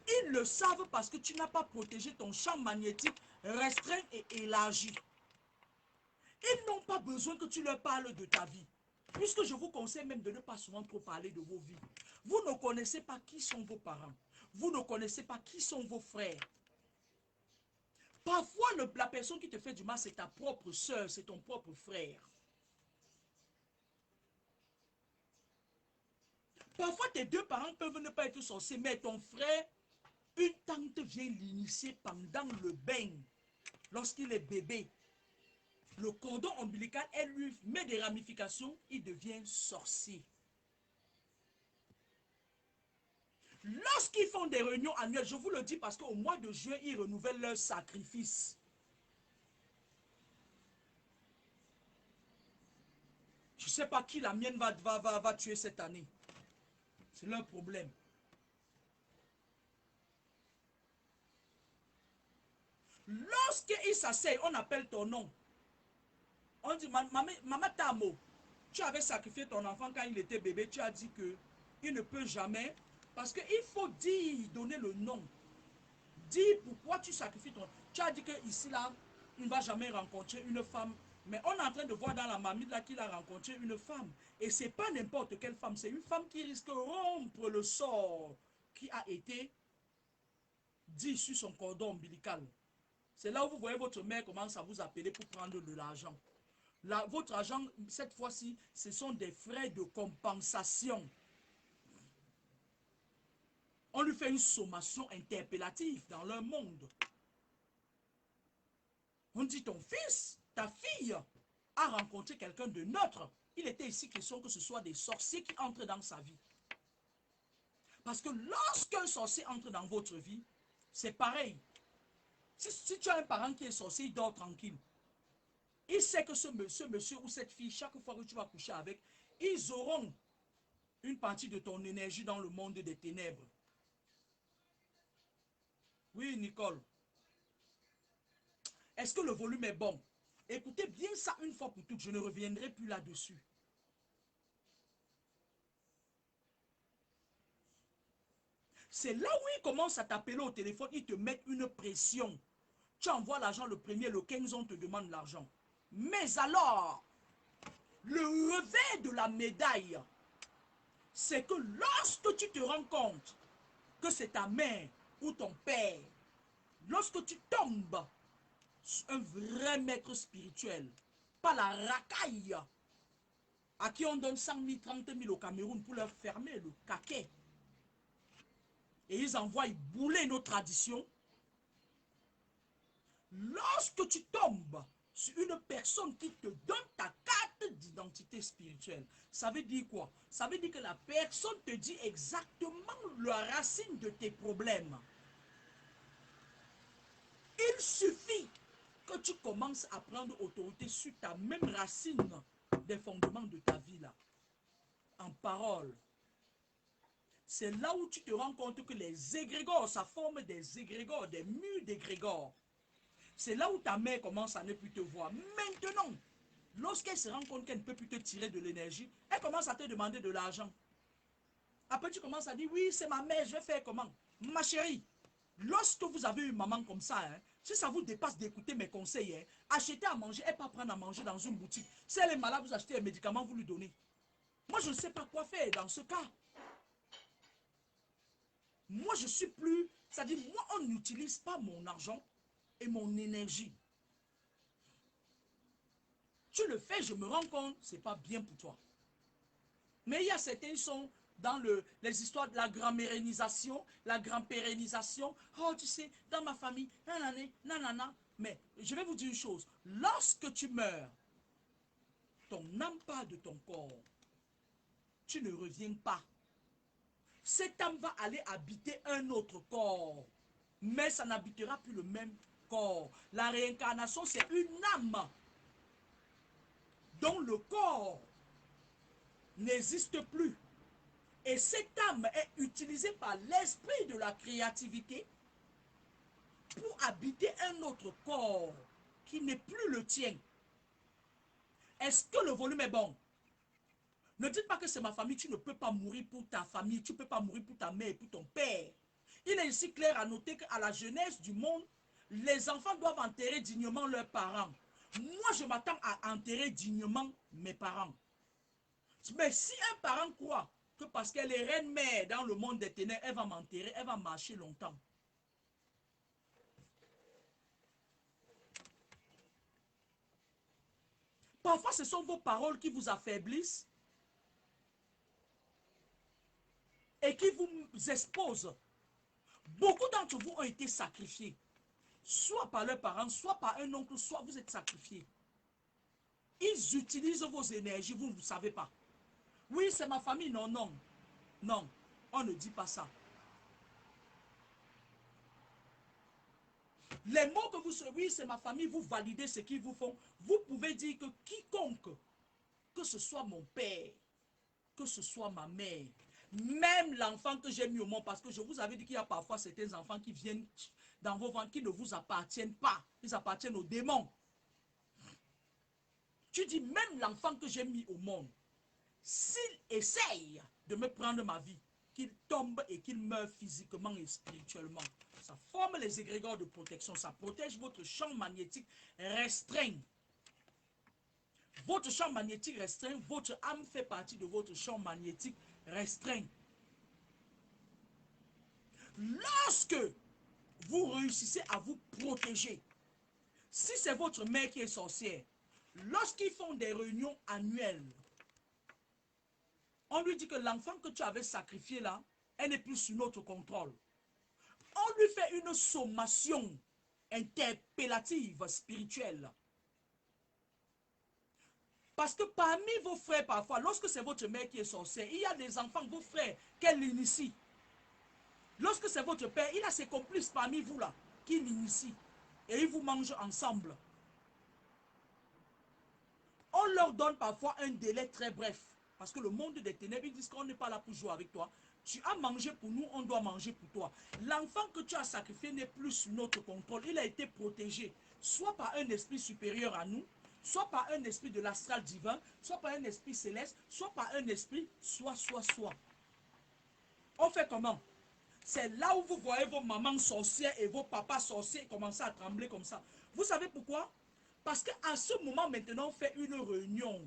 Ils le savent parce que tu n'as pas protégé ton champ magnétique restreint et élargi. Ils n'ont pas besoin que tu leur parles de ta vie. Puisque je vous conseille même de ne pas souvent trop parler de vos vies. Vous ne connaissez pas qui sont vos parents. Vous ne connaissez pas qui sont vos frères. Parfois, la personne qui te fait du mal, c'est ta propre soeur, c'est ton propre frère. Parfois, tes deux parents peuvent ne pas être sorciers, mais ton frère, une tante vient l'initier pendant le bain, lorsqu'il est bébé. Le cordon ombilical, elle lui met des ramifications, il devient sorcier. Lorsqu'ils font des réunions annuelles, je vous le dis parce qu'au mois de juin, ils renouvellent leurs sacrifices. Je ne sais pas qui la mienne va tuer cette année. C'est leur problème. Lorsqu'ils s'asseyent, on appelle ton nom. On dit, Maman Tamo, tu avais sacrifié ton enfant quand il était bébé, tu as dit que il ne peut jamais, parce qu'il faut dire, donner le nom. Dis pourquoi tu sacrifies ton... Tu as dit que ici là, il ne va jamais rencontrer une femme. Mais on est en train de voir dans la marmite là qu'il a rencontré une femme. Et ce n'est pas n'importe quelle femme, c'est une femme qui risque de rompre le sort qui a été dit sur son cordon ombilical. C'est là où vous voyez votre mère commence à vous appeler pour prendre de l'argent. Votre argent, cette fois-ci, ce sont des frais de compensation. On lui fait une sommation interpellative dans leur monde. On dit ton fils, ta fille, a rencontré quelqu'un de neutre. Il était ici question que ce soit des sorciers qui entrent dans sa vie. Parce que lorsqu'un sorcier entre dans votre vie, c'est pareil. Si tu as un parent qui est sorcier, il dort tranquille. Il sait que ce monsieur ou cette fille, chaque fois que tu vas coucher avec, ils auront une partie de ton énergie dans le monde des ténèbres. Oui, Nicole. Est-ce que le volume est bon? Écoutez bien ça une fois pour toutes, je ne reviendrai plus là-dessus. C'est là où ils commencent à t'appeler au téléphone, ils te mettent une pression. Tu envoies l'argent le premier, le 15, on te demande l'argent. Mais alors, le revers de la médaille, c'est que lorsque tu te rends compte que c'est ta mère ou ton père, lorsque tu tombes sur un vrai maître spirituel, pas la racaille, à qui on donne 100 000, 30 000 au Cameroun pour leur fermer le caquet, et ils envoient bouler nos traditions. Lorsque tu tombes sur une personne qui te donne ta carte d'identité spirituelle, ça veut dire quoi? Ça veut dire que la personne te dit exactement la racine de tes problèmes. Il suffit que tu commences à prendre autorité sur ta même racine des fondements de ta vie là, en parole. C'est là où tu te rends compte que les égrégores, ça forme des égrégores, des murs d'égrégores. C'est là où ta mère commence à ne plus te voir. Maintenant, lorsqu'elle se rend compte qu'elle ne peut plus te tirer de l'énergie, elle commence à te demander de l'argent. Après, tu commences à dire, oui, c'est ma mère, je vais faire comment? Ma chérie, lorsque vous avez une maman comme ça, si ça vous dépasse d'écouter mes conseils, achetez à manger et pas prendre à manger dans une boutique. Si elle est malade, vous achetez un médicament, vous lui donnez. Moi, je ne sais pas quoi faire dans ce cas. Moi, je suis plus... C'est-à-dire, moi, on n'utilise pas mon argent et mon énergie. Tu le fais, je me rends compte, c'est pas bien pour toi. Mais il y a certains qui sont dans les histoires de la grand-mérénisation, la grand-pérennisation. Oh, tu sais, dans ma famille, nanana, nanana. Mais je vais vous dire une chose. Lorsque tu meurs, ton âme part de ton corps. Tu ne reviens pas. Cette âme va aller habiter un autre corps. Mais ça n'habitera plus le même corps. La réincarnation, c'est une âme dont le corps n'existe plus. Et cette âme est utilisée par l'esprit de la créativité pour habiter un autre corps qui n'est plus le tien. Est-ce que le volume est bon? Ne dites pas que c'est ma famille, tu ne peux pas mourir pour ta famille, tu ne peux pas mourir pour ta mère et pour ton père. Il est ici clair à noter qu'à la jeunesse du monde, les enfants doivent enterrer dignement leurs parents. Moi, je m'attends à enterrer dignement mes parents. Mais si un parent croit que parce qu'elle est reine-mère dans le monde des ténèbres, elle va m'enterrer, elle va marcher longtemps. Parfois, ce sont vos paroles qui vous affaiblissent et qui vous exposent. Beaucoup d'entre vous ont été sacrifiés, soit par leurs parents, soit par un oncle, soit vous êtes sacrifiés. Ils utilisent vos énergies, vous ne savez pas. Oui, c'est ma famille, non, non. Non, on ne dit pas ça. Les mots que vous, oui, c'est ma famille, vous validez ce qu'ils vous font. Vous pouvez dire que quiconque, que ce soit mon père, que ce soit ma mère, même l'enfant que j'ai mis au monde, parce que je vous avais dit qu'il y a parfois certains enfants qui viennent dans vos ventres, qui ne vous appartiennent pas, ils appartiennent aux démons. Tu dis, même l'enfant que j'ai mis au monde, s'il essaye de me prendre ma vie, qu'il tombe et qu'il meure physiquement et spirituellement, ça forme les égrégores de protection, ça protège votre champ magnétique restreint. Votre champ magnétique restreint, votre âme fait partie de votre champ magnétique restreint. Lorsque vous réussissez à vous protéger, si c'est votre mère qui est sorcière, lorsqu'ils font des réunions annuelles, on lui dit que l'enfant que tu avais sacrifié là, elle n'est plus sous notre contrôle. On lui fait une sommation interpellative spirituelle. Parce que parmi vos frères, parfois, lorsque c'est votre mère qui est sorcière, il y a des enfants, vos frères, qu'elle initie. Lorsque c'est votre père, il a ses complices parmi vous là, qui l'initient. Et ils vous mangent ensemble. On leur donne parfois un délai très bref. Parce que le monde des ténèbres, ils disent qu'on n'est pas là pour jouer avec toi. Tu as mangé pour nous, on doit manger pour toi. L'enfant que tu as sacrifié n'est plus sous notre contrôle. Il a été protégé, soit par un esprit supérieur à nous, soit par un esprit de l'astral divin, soit par un esprit céleste, soit par un esprit soit. On fait comment? C'est là où vous voyez vos mamans sorcières et vos papas sorciers commencer à trembler comme ça. Vous savez pourquoi? Parce qu'à ce moment maintenant, on fait une réunion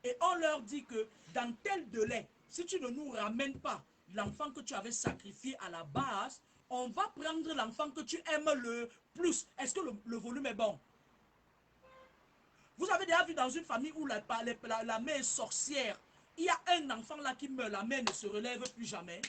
et on leur dit que dans tel délai, si tu ne nous ramènes pas l'enfant que tu avais sacrifié à la base, on va prendre l'enfant que tu aimes le plus. Est-ce que le volume est bon? Vous avez déjà vu dans une famille où la mère est sorcière, il y a un enfant là qui meurt, la mère ne se relève plus jamais.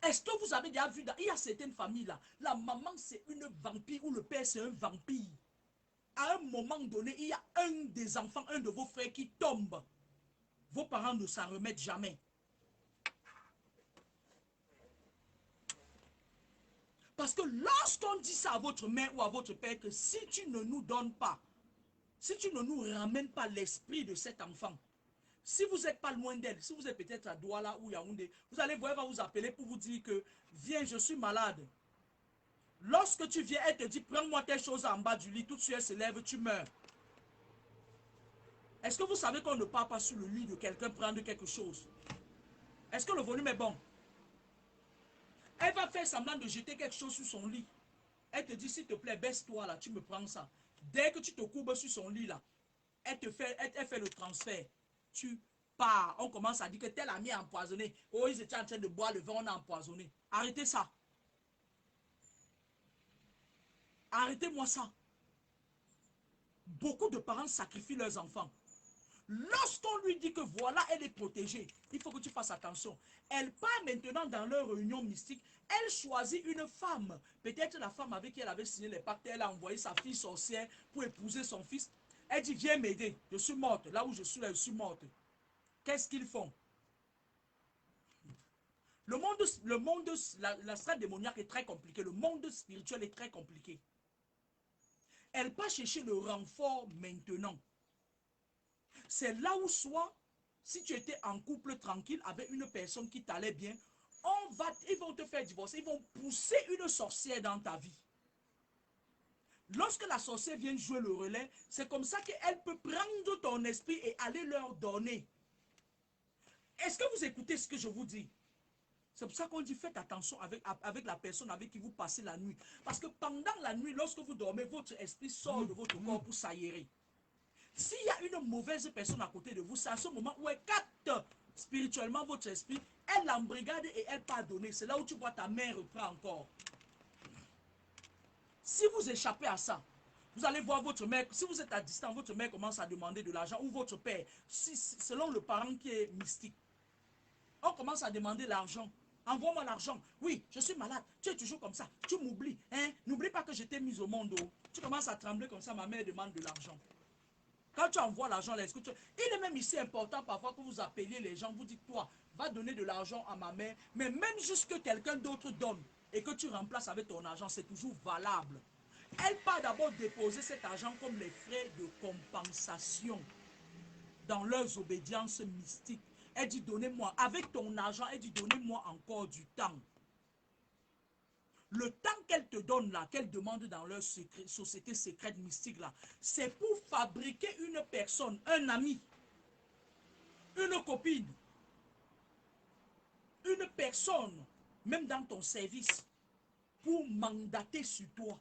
Est-ce que vous avez déjà vu, il y a certaines familles là, la maman c'est une vampire ou le père c'est un vampire. À un moment donné, il y a un des enfants, un de vos frères qui tombe. Vos parents ne s'en remettent jamais. Parce que lorsqu'on dit ça à votre mère ou à votre père, que si tu ne nous donnes pas, si tu ne nous ramènes pas l'esprit de cet enfant, si vous n'êtes pas loin d'elle, si vous êtes peut-être à Douala ou Yaoundé, vous allez voir, elle va vous appeler pour vous dire que viens, je suis malade. Lorsque tu viens, elle te dit prends-moi tes choses en bas du lit, tout de suite elle se lève, tu meurs. Est-ce que vous savez qu'on ne part pas sur le lit de quelqu'un prendre quelque chose? Est-ce que le volume est bon? Elle va faire semblant de jeter quelque chose sur son lit. Elle te dit s'il te plaît, baisse-toi là, tu me prends ça. Dès que tu te courbes sur son lit là, elle fait le transfert. Tu pars. On commence à dire que tel ami est empoisonné. Oh, ils étaient en train de boire le vin, on a empoisonné. Arrêtez ça. Arrêtez-moi ça. Beaucoup de parents sacrifient leurs enfants. Lorsqu'on lui dit que voilà, elle est protégée, il faut que tu fasses attention. Elle part maintenant dans leur réunion mystique. Elle choisit une femme. Peut-être la femme avec qui elle avait signé les pactes, elle a envoyé sa fille sorcière pour épouser son fils. Elle dit, viens m'aider. Je suis morte. Là où je suis, là, je suis morte. Qu'est-ce qu'ils font? La strate démoniaque est très compliquée. Le monde spirituel est très compliqué. Elle part chercher le renfort maintenant. C'est là où soit, si tu étais en couple tranquille avec une personne qui t'allait bien, ils vont te faire divorcer, ils vont pousser une sorcière dans ta vie. Lorsque la sorcière vient jouer le relais, c'est comme ça qu'elle peut prendre ton esprit et aller leur donner. Est-ce que vous écoutez ce que je vous dis? C'est pour ça qu'on dit faites attention avec la personne avec qui vous passez la nuit. Parce que pendant la nuit, lorsque vous dormez, votre esprit sort de votre corps pour s'aérer. S'il y a une mauvaise personne à côté de vous, c'est à ce moment où elle capte spirituellement votre esprit, elle l'embrigade et elle pardonne. C'est là où tu vois ta mère reprend encore. Si vous échappez à ça, vous allez voir votre mère, si vous êtes à distance, votre mère commence à demander de l'argent, ou votre père, selon le parent qui est mystique. On commence à demander l'argent. Envoie-moi l'argent. Oui, je suis malade. Tu es toujours comme ça. Tu m'oublies. Hein? N'oublie pas que je t'ai mis au monde. Oh. Tu commences à trembler comme ça. Ma mère demande de l'argent. Quand tu envoies l'argent, il est même ici important parfois que vous appeliez les gens. Vous dites, toi, va donner de l'argent à ma mère. Mais même juste que quelqu'un d'autre donne et que tu remplaces avec ton argent, c'est toujours valable. Elle part d'abord déposer cet argent comme les frais de compensation dans leurs obédiences mystiques. Elle dit, donnez-moi, avec ton argent, elle dit, donnez-moi encore du temps. Le temps qu'elle te donne là, qu'elle demande dans leur société secrète mystique là, c'est pour fabriquer une personne, un ami, une copine, une personne, même dans ton service, pour mandater sur toi.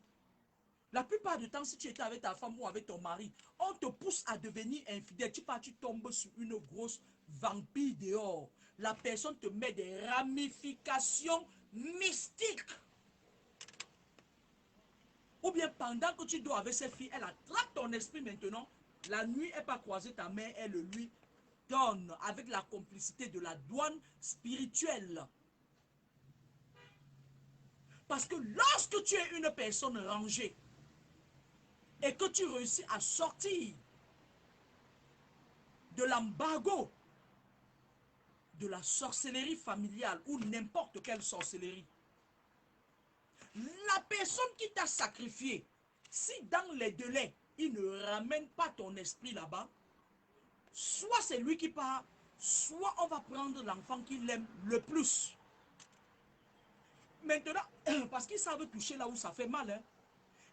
La plupart du temps, si tu étais avec ta femme ou avec ton mari, on te pousse à devenir infidèle. Tu tombes sur une grosse vampire dehors. La personne te met des ramifications mystiques. Ou bien pendant que tu dors avec cette fille, elle attrape ton esprit maintenant. La nuit, elle va croiser ta main, elle le lui donne avec la complicité de la douane spirituelle. Parce que lorsque tu es une personne rangée et que tu réussis à sortir de l'embargo de la sorcellerie familiale ou n'importe quelle sorcellerie, la personne qui t'a sacrifié, si dans les délais, il ne ramène pas ton esprit là-bas, soit c'est lui qui part, soit on va prendre l'enfant qu'il aime le plus. Maintenant, parce qu'ils savent toucher là où ça fait mal, hein.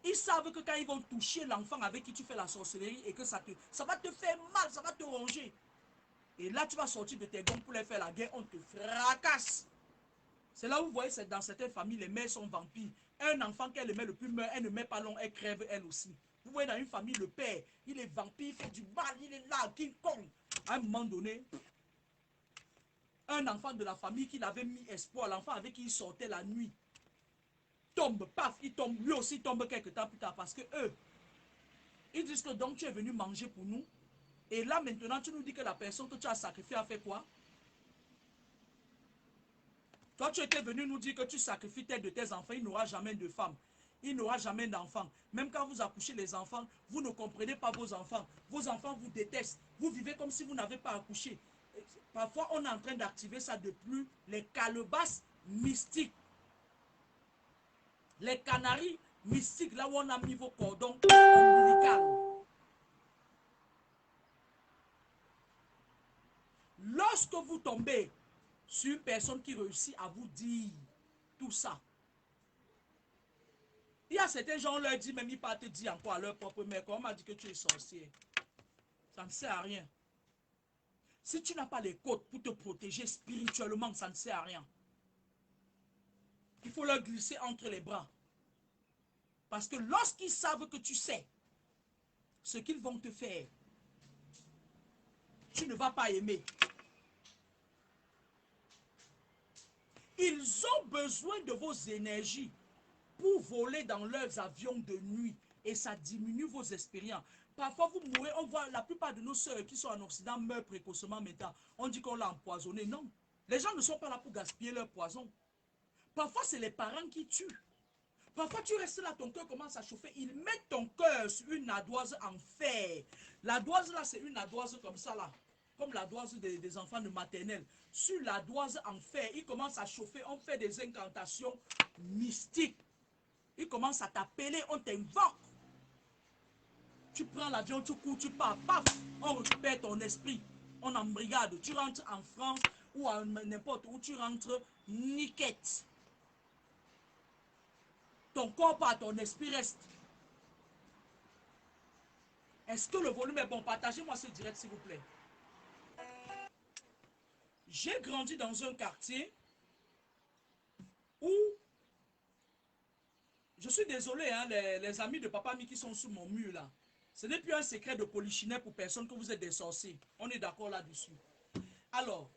Ils savent que quand ils vont toucher l'enfant avec qui tu fais la sorcellerie et que ça va te faire mal, ça va te ronger. Et là, tu vas sortir de tes gonds pour les faire la guerre, on te fracasse. C'est là où vous voyez, c'est dans certaines familles, les mères sont vampires. Un enfant qu'elle aimait le plus meurt, elle ne met pas long, elle crève elle aussi. Vous voyez dans une famille, le père, il est vampire, il fait du mal, il est là, King Kong. À un moment donné, un enfant de la famille qui l'avait mis espoir, l'enfant avec qui il sortait la nuit, tombe, paf, il tombe, lui aussi tombe quelques temps plus tard parce que eux, ils disent que donc tu es venu manger pour nous. Et là maintenant, tu nous dis que la personne que tu as sacrifiée a fait quoi? Toi, tu étais venu nous dire que tu sacrifies tel de tes enfants, il n'aura jamais de femme. Il n'aura jamais d'enfants. Même quand vous accouchez les enfants, vous ne comprenez pas vos enfants. Vos enfants vous détestent. Vous vivez comme si vous n'avez pas accouché. Parfois, on est en train d'activer ça depuis les calebasses mystiques. Les canaries mystiques, là où on a mis vos cordons ombilicaux. Lorsque vous tombez sur une personne qui réussit à vous dire tout ça, il y a certains gens, on leur dit, même ils partent dire encore à leur propre mère, on m'a dit que tu es sorcier. Ça ne sert à rien. Si tu n'as pas les côtes pour te protéger spirituellement, ça ne sert à rien. Il faut leur glisser entre les bras. Parce que lorsqu'ils savent que tu sais ce qu'ils vont te faire, tu ne vas pas aimer. Ils ont besoin de vos énergies pour voler dans leurs avions de nuit et ça diminue vos expériences. Parfois, vous mourrez, on voit la plupart de nos sœurs qui sont en Occident meurent précocement maintenant. On dit qu'on l'a empoisonné. Non, les gens ne sont pas là pour gaspiller leur poison. Parfois, c'est les parents qui tuent. Parfois, tu restes là, ton cœur commence à chauffer. Ils mettent ton cœur sur une ardoise en fer. L'ardoise là, c'est une ardoise comme ça là. Comme l'ardoise des enfants de maternelle. Sur l'ardoise en fer, il commence à chauffer. On fait des incantations mystiques. Il commence à t'appeler, on t'invoque. Tu prends l'avion, tu cours, tu pars, paf, on récupère ton esprit. On embrigade. Tu rentres en France ou à n'importe où, tu rentres niquette. Ton corps part, ton esprit reste. Est-ce que le volume est bon? Partagez-moi ce direct, s'il vous plaît. J'ai grandi dans un quartier où, je suis désolé, hein, les amis de Papa Mi qui sont sous mon mur là, ce n'est plus un secret de polichinelle pour personne que vous êtes des sorciers. On est d'accord là-dessus. Alors,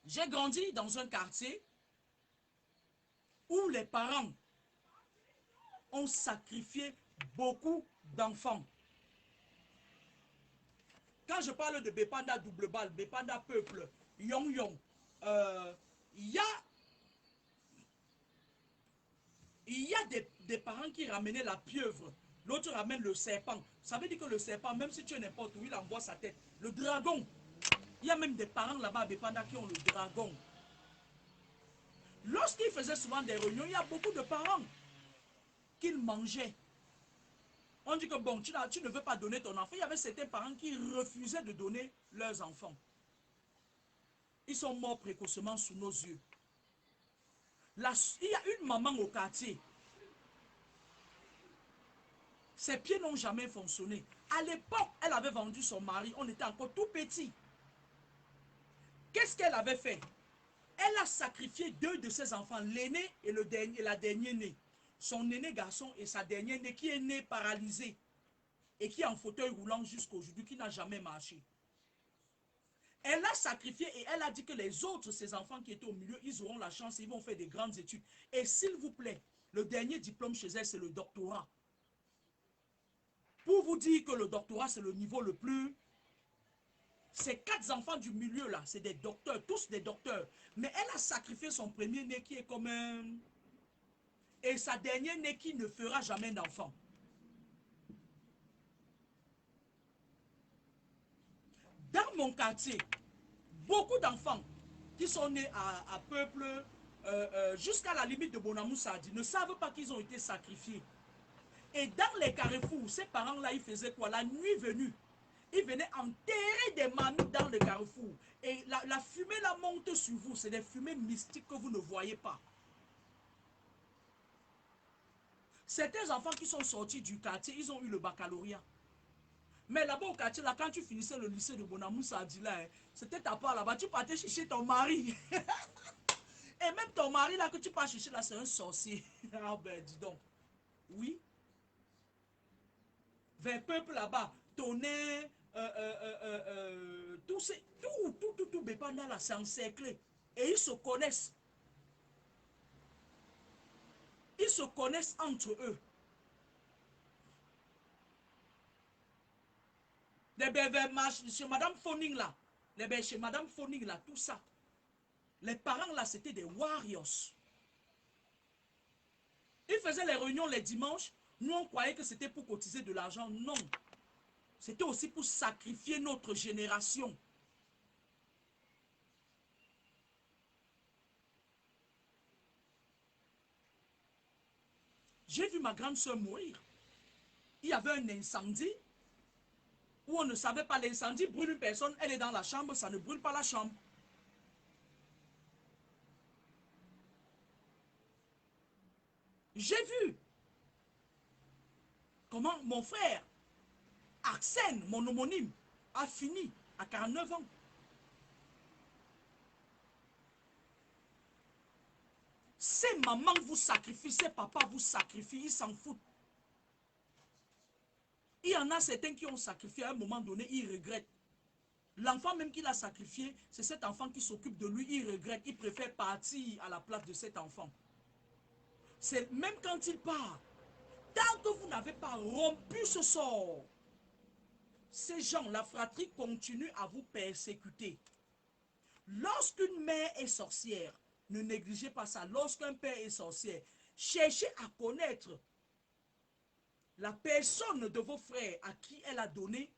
j'ai grandi dans un quartier où les parents ont sacrifié beaucoup d'enfants. Quand je parle de Bépanda double balle, Bépanda peuple, Yong Yong, il y a, des parents qui ramenaient la pieuvre, l'autre ramène le serpent. Ça veut dire que le serpent, même si tu es n'importe où, il envoie sa tête. Le dragon, il y a même des parents là-bas à Bépanda qui ont le dragon. Lorsqu'ils faisaient souvent des réunions, il y a beaucoup de parents qu'ils mangeaient. On dit que bon, tu ne veux pas donner ton enfant. Il y avait certains parents qui refusaient de donner leurs enfants. Ils sont morts précocement sous nos yeux. Il y a une maman au quartier. Ses pieds n'ont jamais fonctionné. À l'époque, elle avait vendu son mari. On était encore tout petit. Qu'est-ce qu'elle avait fait? Elle a sacrifié 2 de ses enfants, l'aîné et la dernière née. Son aîné garçon et sa dernière née qui est née paralysée et qui est en fauteuil roulant jusqu'aujourd'hui, qui n'a jamais marché. Elle a sacrifié et elle a dit que les autres, ses enfants qui étaient au milieu, ils auront la chance, ils vont faire des grandes études. Et s'il vous plaît, le dernier diplôme chez elle, c'est le doctorat. Pour vous dire que le doctorat, c'est le niveau le plus... Ces 4 enfants du milieu là, c'est des docteurs, tous des docteurs. Mais elle a sacrifié son premier-né qui est comme un... Et sa dernière-née qui ne fera jamais d'enfant. Dans mon quartier, beaucoup d'enfants qui sont nés à peuple, jusqu'à la limite de Bonamou Sadi, ne savent pas qu'ils ont été sacrifiés. Et dans les carrefours, ces parents-là, ils faisaient quoi? La nuit venue, ils venaient enterrer des mamies dans les carrefours. Et la fumée là monte sur vous. C'est des fumées mystiques que vous ne voyez pas. Certains enfants qui sont sortis du quartier, ils ont eu le baccalauréat. Mais là-bas au quartier, là, quand tu finissais le lycée de Bonamou Sadi, là, hein, c'était ta part là-bas. Tu partais chercher ton mari. Et même ton mari là que tu pars chercher là, c'est un sorcier. Ah ben dis donc. Oui. Vers peuple là-bas, tonnerre, tout Bépanda là, c'est encerclé. Et ils se connaissent. Ils se connaissent entre eux. Les bébés marchent chez Madame Foning là. Les bébés chez Madame Foning là, tout ça. Les parents là, c'était des warriors. Ils faisaient les réunions les dimanches. Nous, on croyait que c'était pour cotiser de l'argent. Non. C'était aussi pour sacrifier notre génération. J'ai vu ma grande soeur mourir. Il y avait un incendie où on ne savait pas, l'incendie brûle une personne, elle est dans la chambre, ça ne brûle pas la chambre. J'ai vu comment mon frère, Arsène, mon homonyme, a fini à 49 ans. Ces mamans vous sacrifient, ces papas vous sacrifient, ils s'en foutent. Il y en a certains qui ont sacrifié à un moment donné, ils regrettent. L'enfant même qu'il a sacrifié, c'est cet enfant qui s'occupe de lui, il regrette, il préfère partir à la place de cet enfant. C'est même quand il part, tant que vous n'avez pas rompu ce sort, ces gens, la fratrie continue à vous persécuter. Lorsqu'une mère est sorcière, ne négligez pas ça. Lorsqu'un père est sorcière, cherchez à connaître la personne de vos frères à qui elle a donné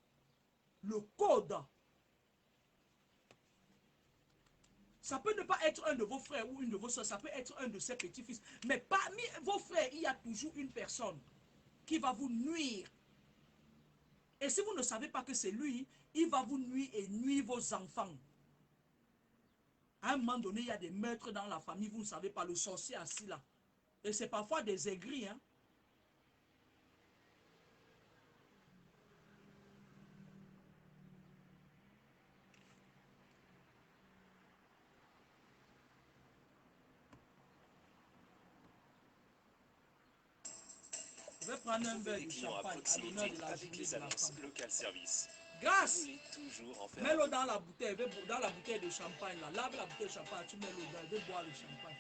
le code. Ça peut ne pas être un de vos frères ou une de vos soeurs, ça peut être un de ses petits-fils. Mais parmi vos frères, il y a toujours une personne qui va vous nuire. Et si vous ne savez pas que c'est lui, il va vous nuire et nuire vos enfants. À un moment donné, il y a des meurtres dans la famille, vous ne savez pas, le sorcier assis là. Et c'est parfois des aigris, hein. Je vais prendre un Trouvez verre des de clients à champagne à l'honneur proximité de la avec journée les de la annonces femme. local service. Grâce, Vous voulez toujours en faire mets-le dans la bouteille, dans la bouteille de champagne là. Lave la bouteille de champagne, tu mets l'eau dedans, je vais boire le champagne.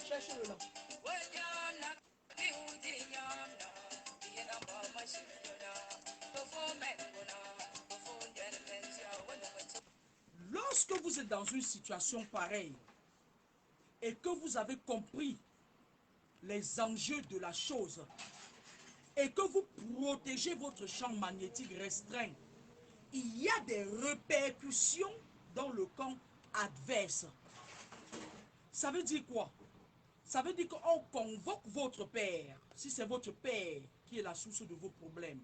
Cherchez-le là. Lorsque vous êtes dans une situation pareille et que vous avez compris les enjeux de la chose et que vous protégez votre champ magnétique restreint, il y a des répercussions dans le camp adverse. Ça veut dire quoi? Ça veut dire qu'on convoque votre père, si c'est votre père qui est la source de vos problèmes.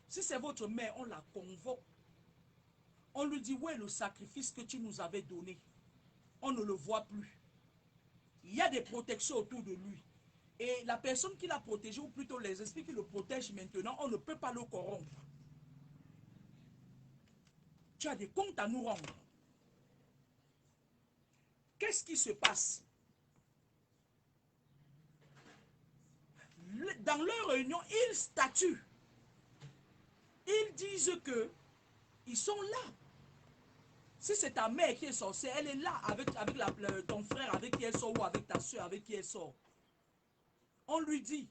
Si c'est votre mère, on la convoque. On lui dit, ouais, le sacrifice que tu nous avais donné, on ne le voit plus. Il y a des protections autour de lui. Et la personne qui l'a protégé, ou plutôt les esprits qui le protègent maintenant, on ne peut pas le corrompre. Tu as des comptes à nous rendre. Qu'est-ce qui se passe? Dans leur réunion, ils statuent. Ils disent que ils sont là. Si c'est ta mère qui est sorcière, elle est là avec ton frère avec qui elle sort ou avec ta soeur avec qui elle sort. On lui dit,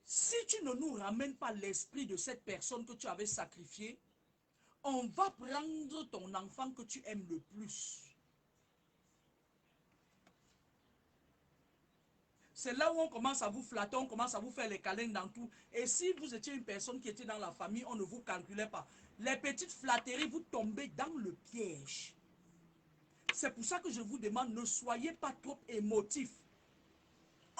si tu ne nous ramènes pas l'esprit de cette personne que tu avais sacrifiée, on va prendre ton enfant que tu aimes le plus. C'est là où on commence à vous flatter, on commence à vous faire les câlins dans tout. Et si vous étiez une personne qui était dans la famille, on ne vous calculait pas. Les petites flatteries, vous tombez dans le piège. C'est pour ça que je vous demande, ne soyez pas trop émotifs.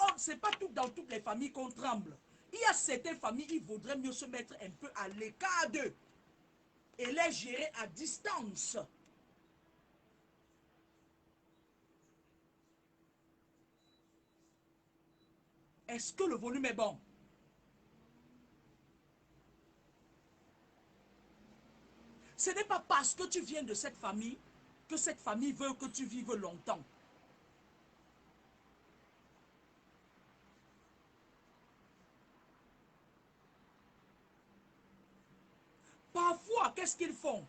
Oh, c'est pas tout dans toutes les familles qu'on tremble. Il y a certaines familles, il vaudrait mieux se mettre un peu à l'écart d'eux et les gérer à distance. Est-ce que le volume est bon? Ce n'est pas parce que tu viens de cette famille que cette famille veut que tu vives longtemps. Parfois, qu'est-ce qu'ils font?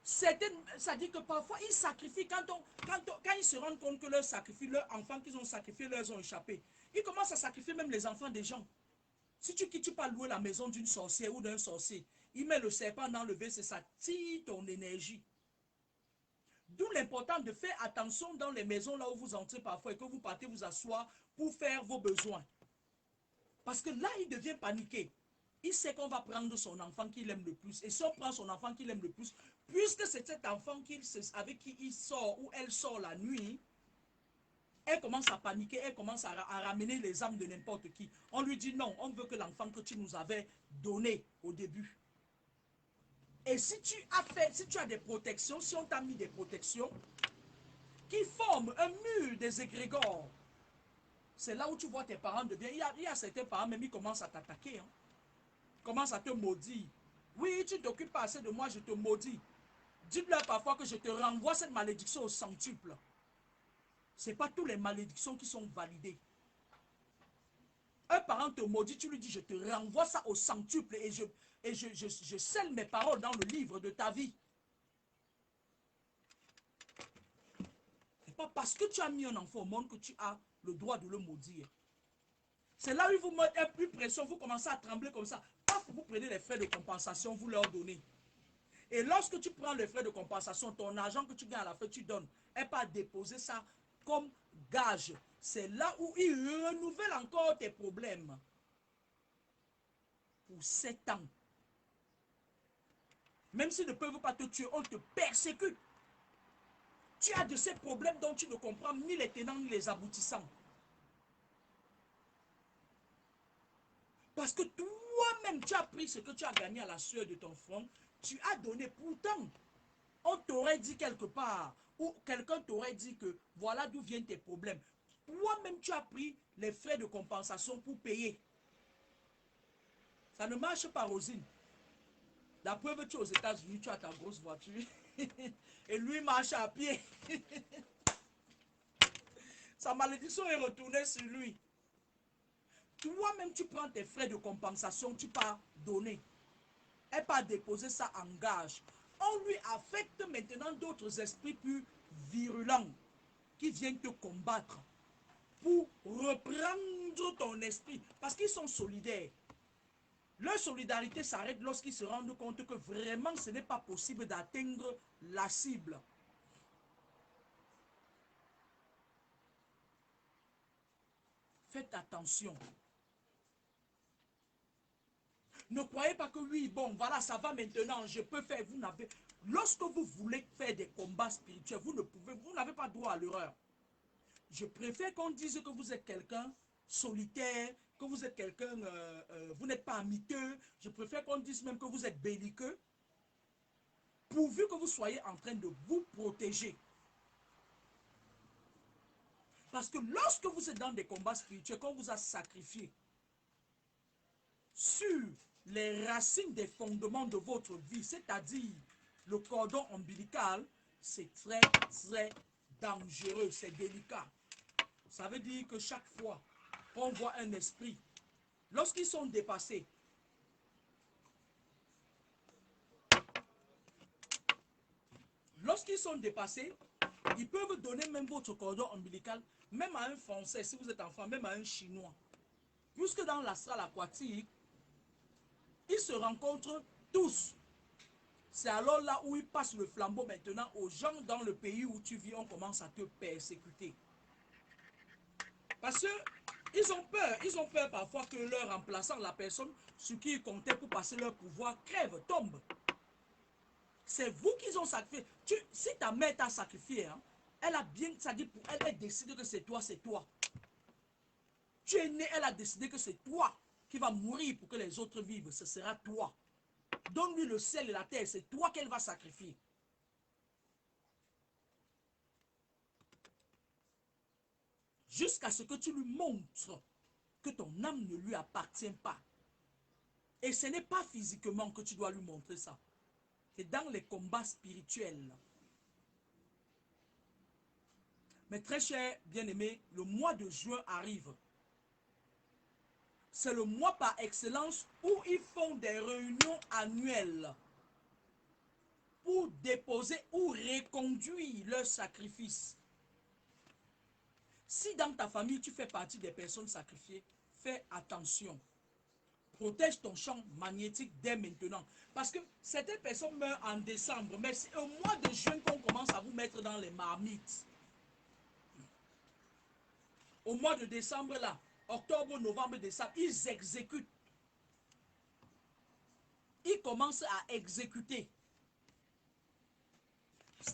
Ça dit que parfois, ils sacrifient, quand ils se rendent compte que leurs sacrifices, leurs enfants qu'ils ont sacrifiés, leur ont échappé. Ils commencent à sacrifier même les enfants des gens. Si tu quittes pas louer la maison d'une sorcière ou d'un sorcier, il met le serpent dans le WC, ça tire ton énergie. D'où l'important de faire attention dans les maisons là où vous entrez parfois et que vous partez vous asseoir pour faire vos besoins. Parce que là, il devient paniqué. Il sait qu'on va prendre son enfant qu'il aime le plus. Et si on prend son enfant qu'il aime le plus, puisque c'est cet enfant avec qui il sort ou elle sort la nuit, elle commence à paniquer, elle commence à ramener les âmes de n'importe qui. On lui dit non, on veut que l'enfant que tu nous avais donné au début. Et si tu as des protections, si on t'a mis des protections qui forment un mur des égrégores, c'est là où tu vois tes parents devenir. Il y a certains parents, même ils commencent à t'attaquer. Hein. Ils commencent à te maudire. Oui, tu ne t'occupes pas assez de moi, je te maudis. Dites-leur parfois que je te renvoie cette malédiction au centuple. Ce n'est pas toutes les malédictions qui sont validées. Un parent te maudit, tu lui dis, je te renvoie ça au centuple et je scelle mes paroles dans le livre de ta vie. pas parce que tu as mis un enfant au monde que tu as le droit de le maudire. C'est là où ils vous mettent un plus pression, vous commencez à trembler comme ça. Paf, vous prenez les frais de compensation, vous leur donnez. Et lorsque tu prends les frais de compensation, ton argent que tu gagnes à la fin, tu donnes. Et pas déposer ça comme gage. C'est là où ils renouvellent encore tes problèmes. Pour 7 ans. Même s'ils ne peuvent pas te tuer, on te persécute. Tu as de ces problèmes dont tu ne comprends ni les tenants ni les aboutissants. Parce que toi-même, tu as pris ce que tu as gagné à la sueur de ton front. Tu as donné. Pourtant, on t'aurait dit quelque part, ou quelqu'un t'aurait dit que voilà d'où viennent tes problèmes. Toi-même, tu as pris les frais de compensation pour payer. Ça ne marche pas, Rosine. La preuve, tu es aux États-Unis, tu as ta grosse voiture. Et lui marche à pied. Sa malédiction est retournée sur lui. Toi-même, tu prends tes frais de compensation, tu pars donner. Et pas déposer ça en gage. On lui affecte maintenant d'autres esprits plus virulents qui viennent te combattre pour reprendre ton esprit. Parce qu'ils sont solidaires. Leur solidarité s'arrête lorsqu'ils se rendent compte que vraiment ce n'est pas possible d'atteindre la cible. Faites attention. Ne croyez pas que oui, bon, voilà, ça va maintenant, je peux faire. Vous n'avez. Lorsque vous voulez faire des combats spirituels, vous ne pouvez, vous n'avez pas droit à l'erreur. Je préfère qu'on dise que vous êtes quelqu'un solitaire, que vous êtes quelqu'un, vous n'êtes pas amiteux. Je préfère qu'on dise même que vous êtes belliqueux, pourvu que vous soyez en train de vous protéger. Parce que lorsque vous êtes dans des combats spirituels, qu'on vous a sacrifié sur les racines des fondements de votre vie, c'est-à-dire le cordon ombilical, c'est très, très dangereux, c'est délicat. Ça veut dire que chaque fois qu'on voit un esprit, lorsqu'ils sont dépassés, ils peuvent donner même votre cordon ombilical, même à un Français, si vous êtes enfant, même à un Chinois. Puisque dans l'astral aquatique, ils se rencontrent tous. C'est alors là où ils passent le flambeau maintenant aux gens dans le pays où tu vis, on commence à te persécuter. Parce qu'ils ont peur parfois que leur remplaçant, la personne sur qui ils comptaient pour passer leur pouvoir, crève, tombe. C'est vous qu'ils ont sacrifié. Si ta mère t'a sacrifié, hein, elle a bien, ça dit pour elle, elle décide que c'est toi, c'est toi. Tu es né, elle a décidé que c'est toi qui vas mourir pour que les autres vivent. Ce sera toi. Donne-lui le ciel et la terre, c'est toi qu'elle va sacrifier. Jusqu'à ce que tu lui montres que ton âme ne lui appartient pas. Et ce n'est pas physiquement que tu dois lui montrer ça. C'est dans les combats spirituels. Mes très chers bien-aimés, le mois de juin arrive. C'est le mois par excellence où ils font des réunions annuelles pour déposer ou reconduire leurs sacrifices. Si dans ta famille tu fais partie des personnes sacrifiées, fais attention. Protège ton champ magnétique dès maintenant. Parce que certaines personnes meurent en décembre, mais c'est au mois de juin qu'on commence à vous mettre dans les marmites. Au mois de décembre, là, octobre, novembre, décembre, ils exécutent. Ils commencent à exécuter.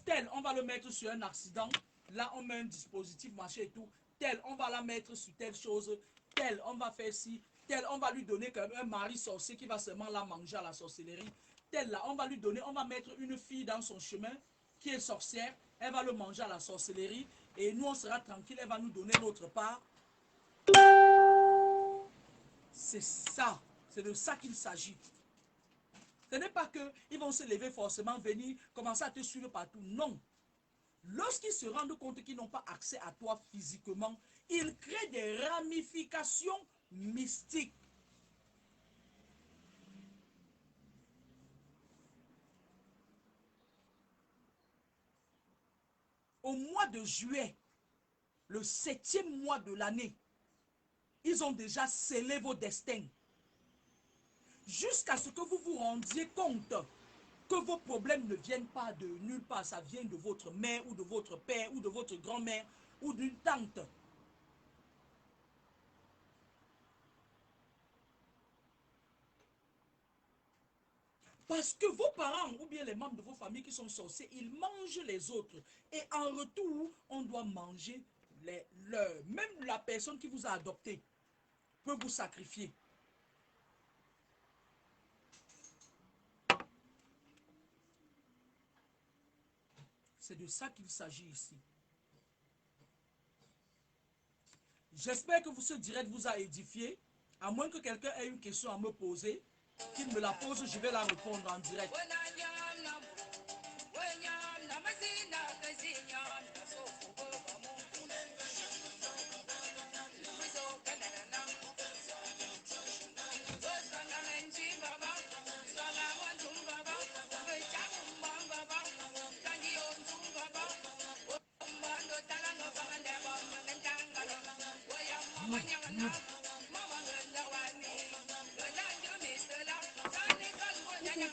Tel, on va le mettre sur un accident. Là, on met un dispositif, machin et tout. Tel, on va la mettre sur telle chose. Tel, on va faire ci. Tel, on va lui donner un mari sorcier qui va seulement la manger à la sorcellerie. Tel, là, on va lui donner, on va mettre une fille dans son chemin qui est sorcière. Elle va le manger à la sorcellerie. Et nous, on sera tranquille. Elle va nous donner notre part. C'est ça. C'est de ça qu'il s'agit. Ce n'est pas qu'ils vont se lever forcément, venir, commencer à te suivre partout. Non. Lorsqu'ils se rendent compte qu'ils n'ont pas accès à toi physiquement, ils créent des ramifications mystiques. au mois de juillet, le 7e mois de l'année, ils ont déjà scellé vos destins. Jusqu'à ce que vous vous rendiez compte que vos problèmes ne viennent pas de nulle part, ça vient de votre mère ou de votre père ou de votre grand-mère ou d'une tante. Parce que vos parents ou bien les membres de vos familles qui sont sorciers, ils mangent les autres. Et en retour, on doit manger leurs. Même la personne qui vous a adopté peut vous sacrifier. C'est de ça qu'il s'agit ici. J'espère que ce direct vous a édifié. À moins que quelqu'un ait une question à me poser, qu'il me la pose, je vais la répondre en direct.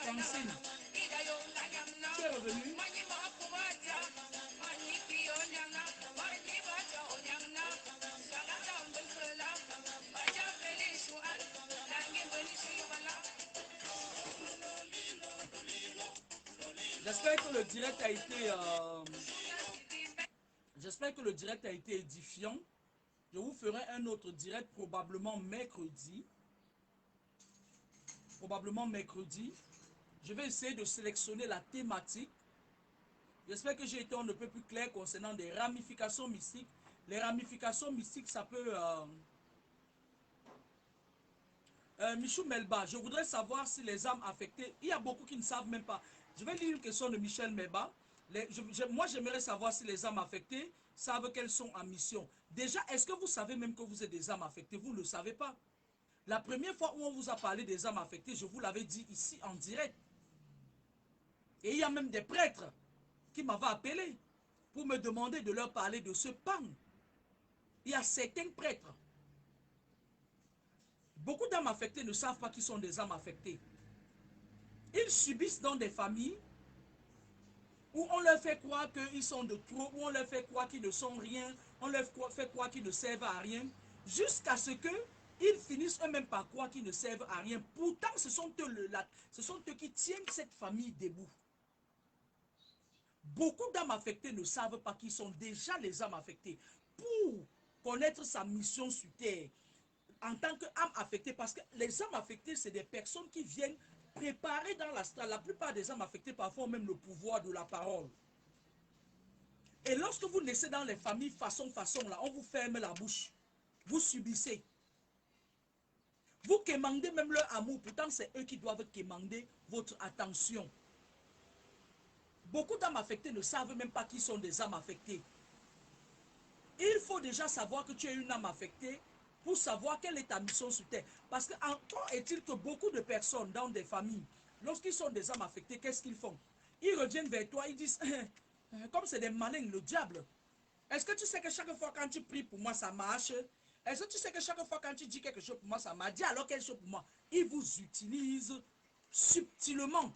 Francine, tu es revenue? J'espère que le direct a été j'espère que le direct a été édifiant. Je vous ferai un autre direct probablement mercredi. Je vais essayer de sélectionner la thématique. J'espère que j'ai été un peu plus clair concernant des ramifications mystiques. Les ramifications mystiques, ça peut... Michou Melba, je voudrais savoir si les âmes affectées... Il y a beaucoup qui ne savent même pas. Je vais lire une question de Michel Melba. Moi, j'aimerais savoir si les âmes affectées savent qu'elles sont en mission. Déjà, est-ce que vous savez même que vous êtes des âmes affectées? Vous ne le savez pas. La première fois où on vous a parlé des âmes affectées, je vous l'avais dit ici en direct. Et il y a même des prêtres qui m'avaient appelé pour me demander de leur parler de ce pan. Il y a certains prêtres. Beaucoup d'âmes affectées ne savent pas qu'ils sont des âmes affectées. Ils subissent dans des familles où on leur fait croire qu'ils sont de trop, où on leur fait croire qu'ils ne sont rien, on leur fait croire qu'ils ne servent à rien, jusqu'à ce qu'ils finissent eux-mêmes par croire qu'ils ne servent à rien. Pourtant, ce sont eux qui tiennent cette famille debout. Beaucoup d'âmes affectées ne savent pas qu'ils sont déjà les âmes affectées. Pour connaître sa mission sur terre, en tant qu'âme affectée, parce que les âmes affectées, c'est des personnes qui viennent préparer dans l'astral. La plupart des âmes affectées parfois ont même le pouvoir de la parole. Et lorsque vous naissez dans les familles façon là, on vous ferme la bouche. Vous subissez. Vous quémandez même leur amour. Pourtant, c'est eux qui doivent quémander votre attention. Beaucoup d'âmes affectées ne savent même pas qui sont des âmes affectées. Il faut déjà savoir que tu es une âme affectée pour savoir quelle est ta mission sur terre. Parce que encore est-il que beaucoup de personnes dans des familles, lorsqu'ils sont des âmes affectées, qu'est-ce qu'ils font? Ils reviennent vers toi, ils disent, comme c'est des malins, le diable. Est-ce que tu sais que chaque fois quand tu pries pour moi, ça marche? Est-ce que tu sais que chaque fois quand tu dis quelque chose pour moi, ça marche? Dis alors quelque chose pour moi. Ils vous utilisent subtilement.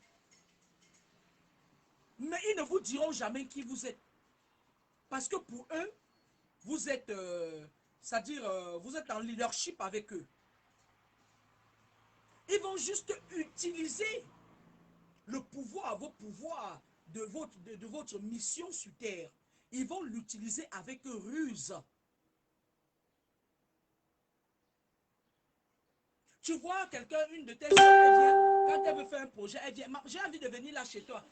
Mais ils ne vous diront jamais qui vous êtes. Parce que pour eux, vous êtes, c'est-à-dire, vous êtes en leadership avec eux. Ils vont juste utiliser le pouvoir, vos pouvoirs de votre mission sur terre. Ils vont l'utiliser avec ruse. Tu vois quelqu'un, une de tes soeurs, elle vient, quand elle veut faire un projet, elle vient, j'ai envie de venir là chez toi.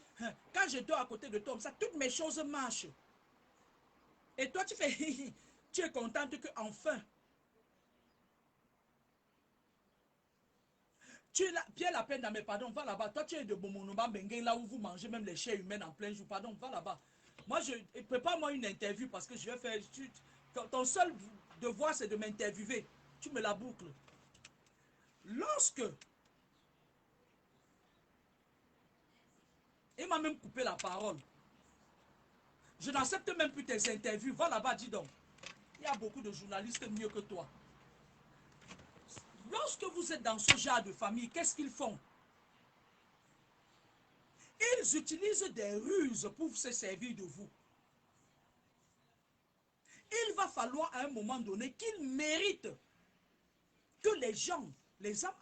Quand je dors à côté de toi, ça, toutes mes choses marchent. Et toi, tu fais, tu es contente que enfin, tu es là, Pierre la peine, mais pardon, va là-bas. Toi, tu es de Bomonoba Bengue, là où vous mangez même les chairs humaines en plein jour. Pardon, va là-bas. Moi, prépare-moi une interview parce que je vais faire. Ton seul devoir, c'est de m'interviewer. Tu me la boucles. Lorsque il m'a même coupé la parole, Je n'accepte même plus tes interviews. Va là-bas, dis donc. Il y a beaucoup de journalistes mieux que toi. Lorsque vous êtes dans ce genre de famille, qu'est-ce qu'ils font? Ils utilisent des ruses pour se servir de vous. Il va falloir à un moment donné qu'ils méritent que les âmes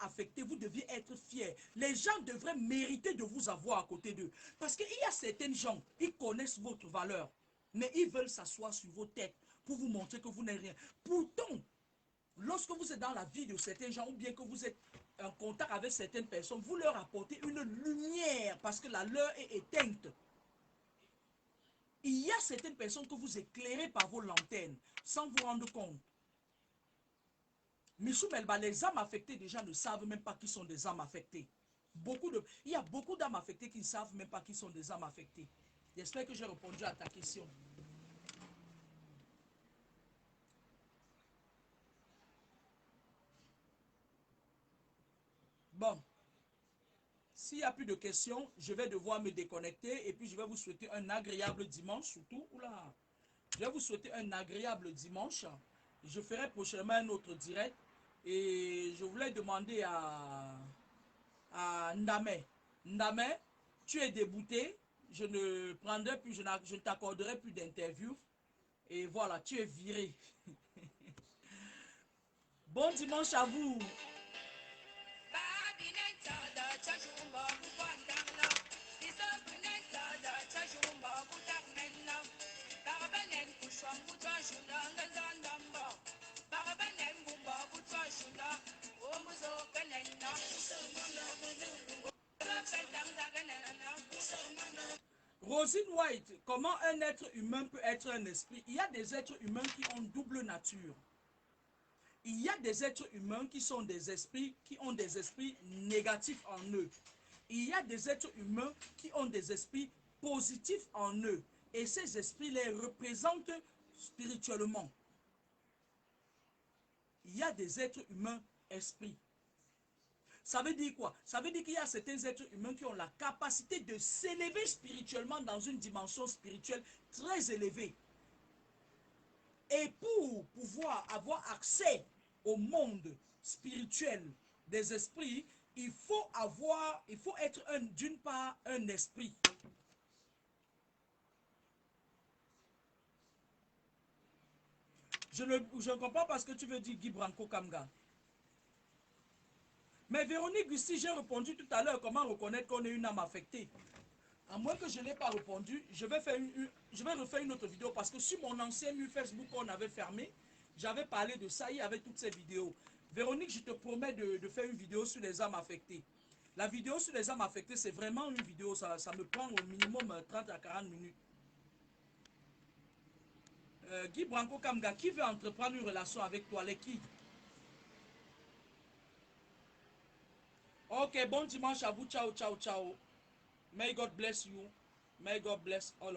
affectées, vous deviez être fiers. Les gens devraient mériter de vous avoir à côté d'eux. Parce qu'il y a certaines gens, ils connaissent votre valeur, mais ils veulent s'asseoir sur vos têtes pour vous montrer que vous n'êtes rien. Pourtant, lorsque vous êtes dans la vie de certains gens, ou bien que vous êtes en contact avec certaines personnes, vous leur apportez une lumière parce que la leur est éteinte. Il y a certaines personnes que vous éclairez par vos lanternes sans vous rendre compte. Michou Melba, les âmes affectées déjà ne savent même pas qui sont des âmes affectées. Il y a beaucoup d'âmes affectées qui ne savent même pas qui sont des âmes affectées. J'espère que j'ai répondu à ta question. Bon, s'il n'y a plus de questions, je vais devoir me déconnecter et puis je vais vous souhaiter un agréable dimanche surtout. Oula, je vais vous souhaiter un agréable dimanche. Je ferai prochainement un autre direct et je voulais demander à Ndame. Ndame, tu es débouté. Je ne prendrai plus, je ne t'accorderai plus d'interview. Et voilà, tu es viré. Bon dimanche à vous. Rosine White, comment un être humain peut être un esprit? Il y a des êtres humains qui ont double nature. Il y a des êtres humains qui sont des esprits, qui ont des esprits négatifs en eux. Il y a des êtres humains qui ont des esprits positifs en eux. Et ces esprits les représentent spirituellement. Il y a des êtres humains esprits. Ça veut dire quoi? Ça veut dire qu'il y a certains êtres humains qui ont la capacité de s'élever spirituellement dans une dimension spirituelle très élevée. Et pour pouvoir avoir accès au monde spirituel des esprits, il faut être d'une part un esprit. Je ne comprends pas ce que tu veux dire, Guy Branco Kamga. Mais Véronique Gussi, j'ai répondu tout à l'heure comment reconnaître qu'on est une âme affectée. À moins que je ne l'ai pas répondu, je vais refaire une autre vidéo parce que sur mon ancien mur Facebook qu'on avait fermé, j'avais parlé de ça, il y avait toutes ces vidéos. Véronique, je te promets de faire une vidéo sur les âmes affectées. La vidéo sur les âmes affectées, c'est vraiment une vidéo, ça me prend au minimum 30 à 40 minutes. Guy Branco Kamga, qui veut entreprendre une relation avec toi, les qui? Ok, bon dimanche à vous, ciao, ciao, ciao. May God bless you. May God bless all of you.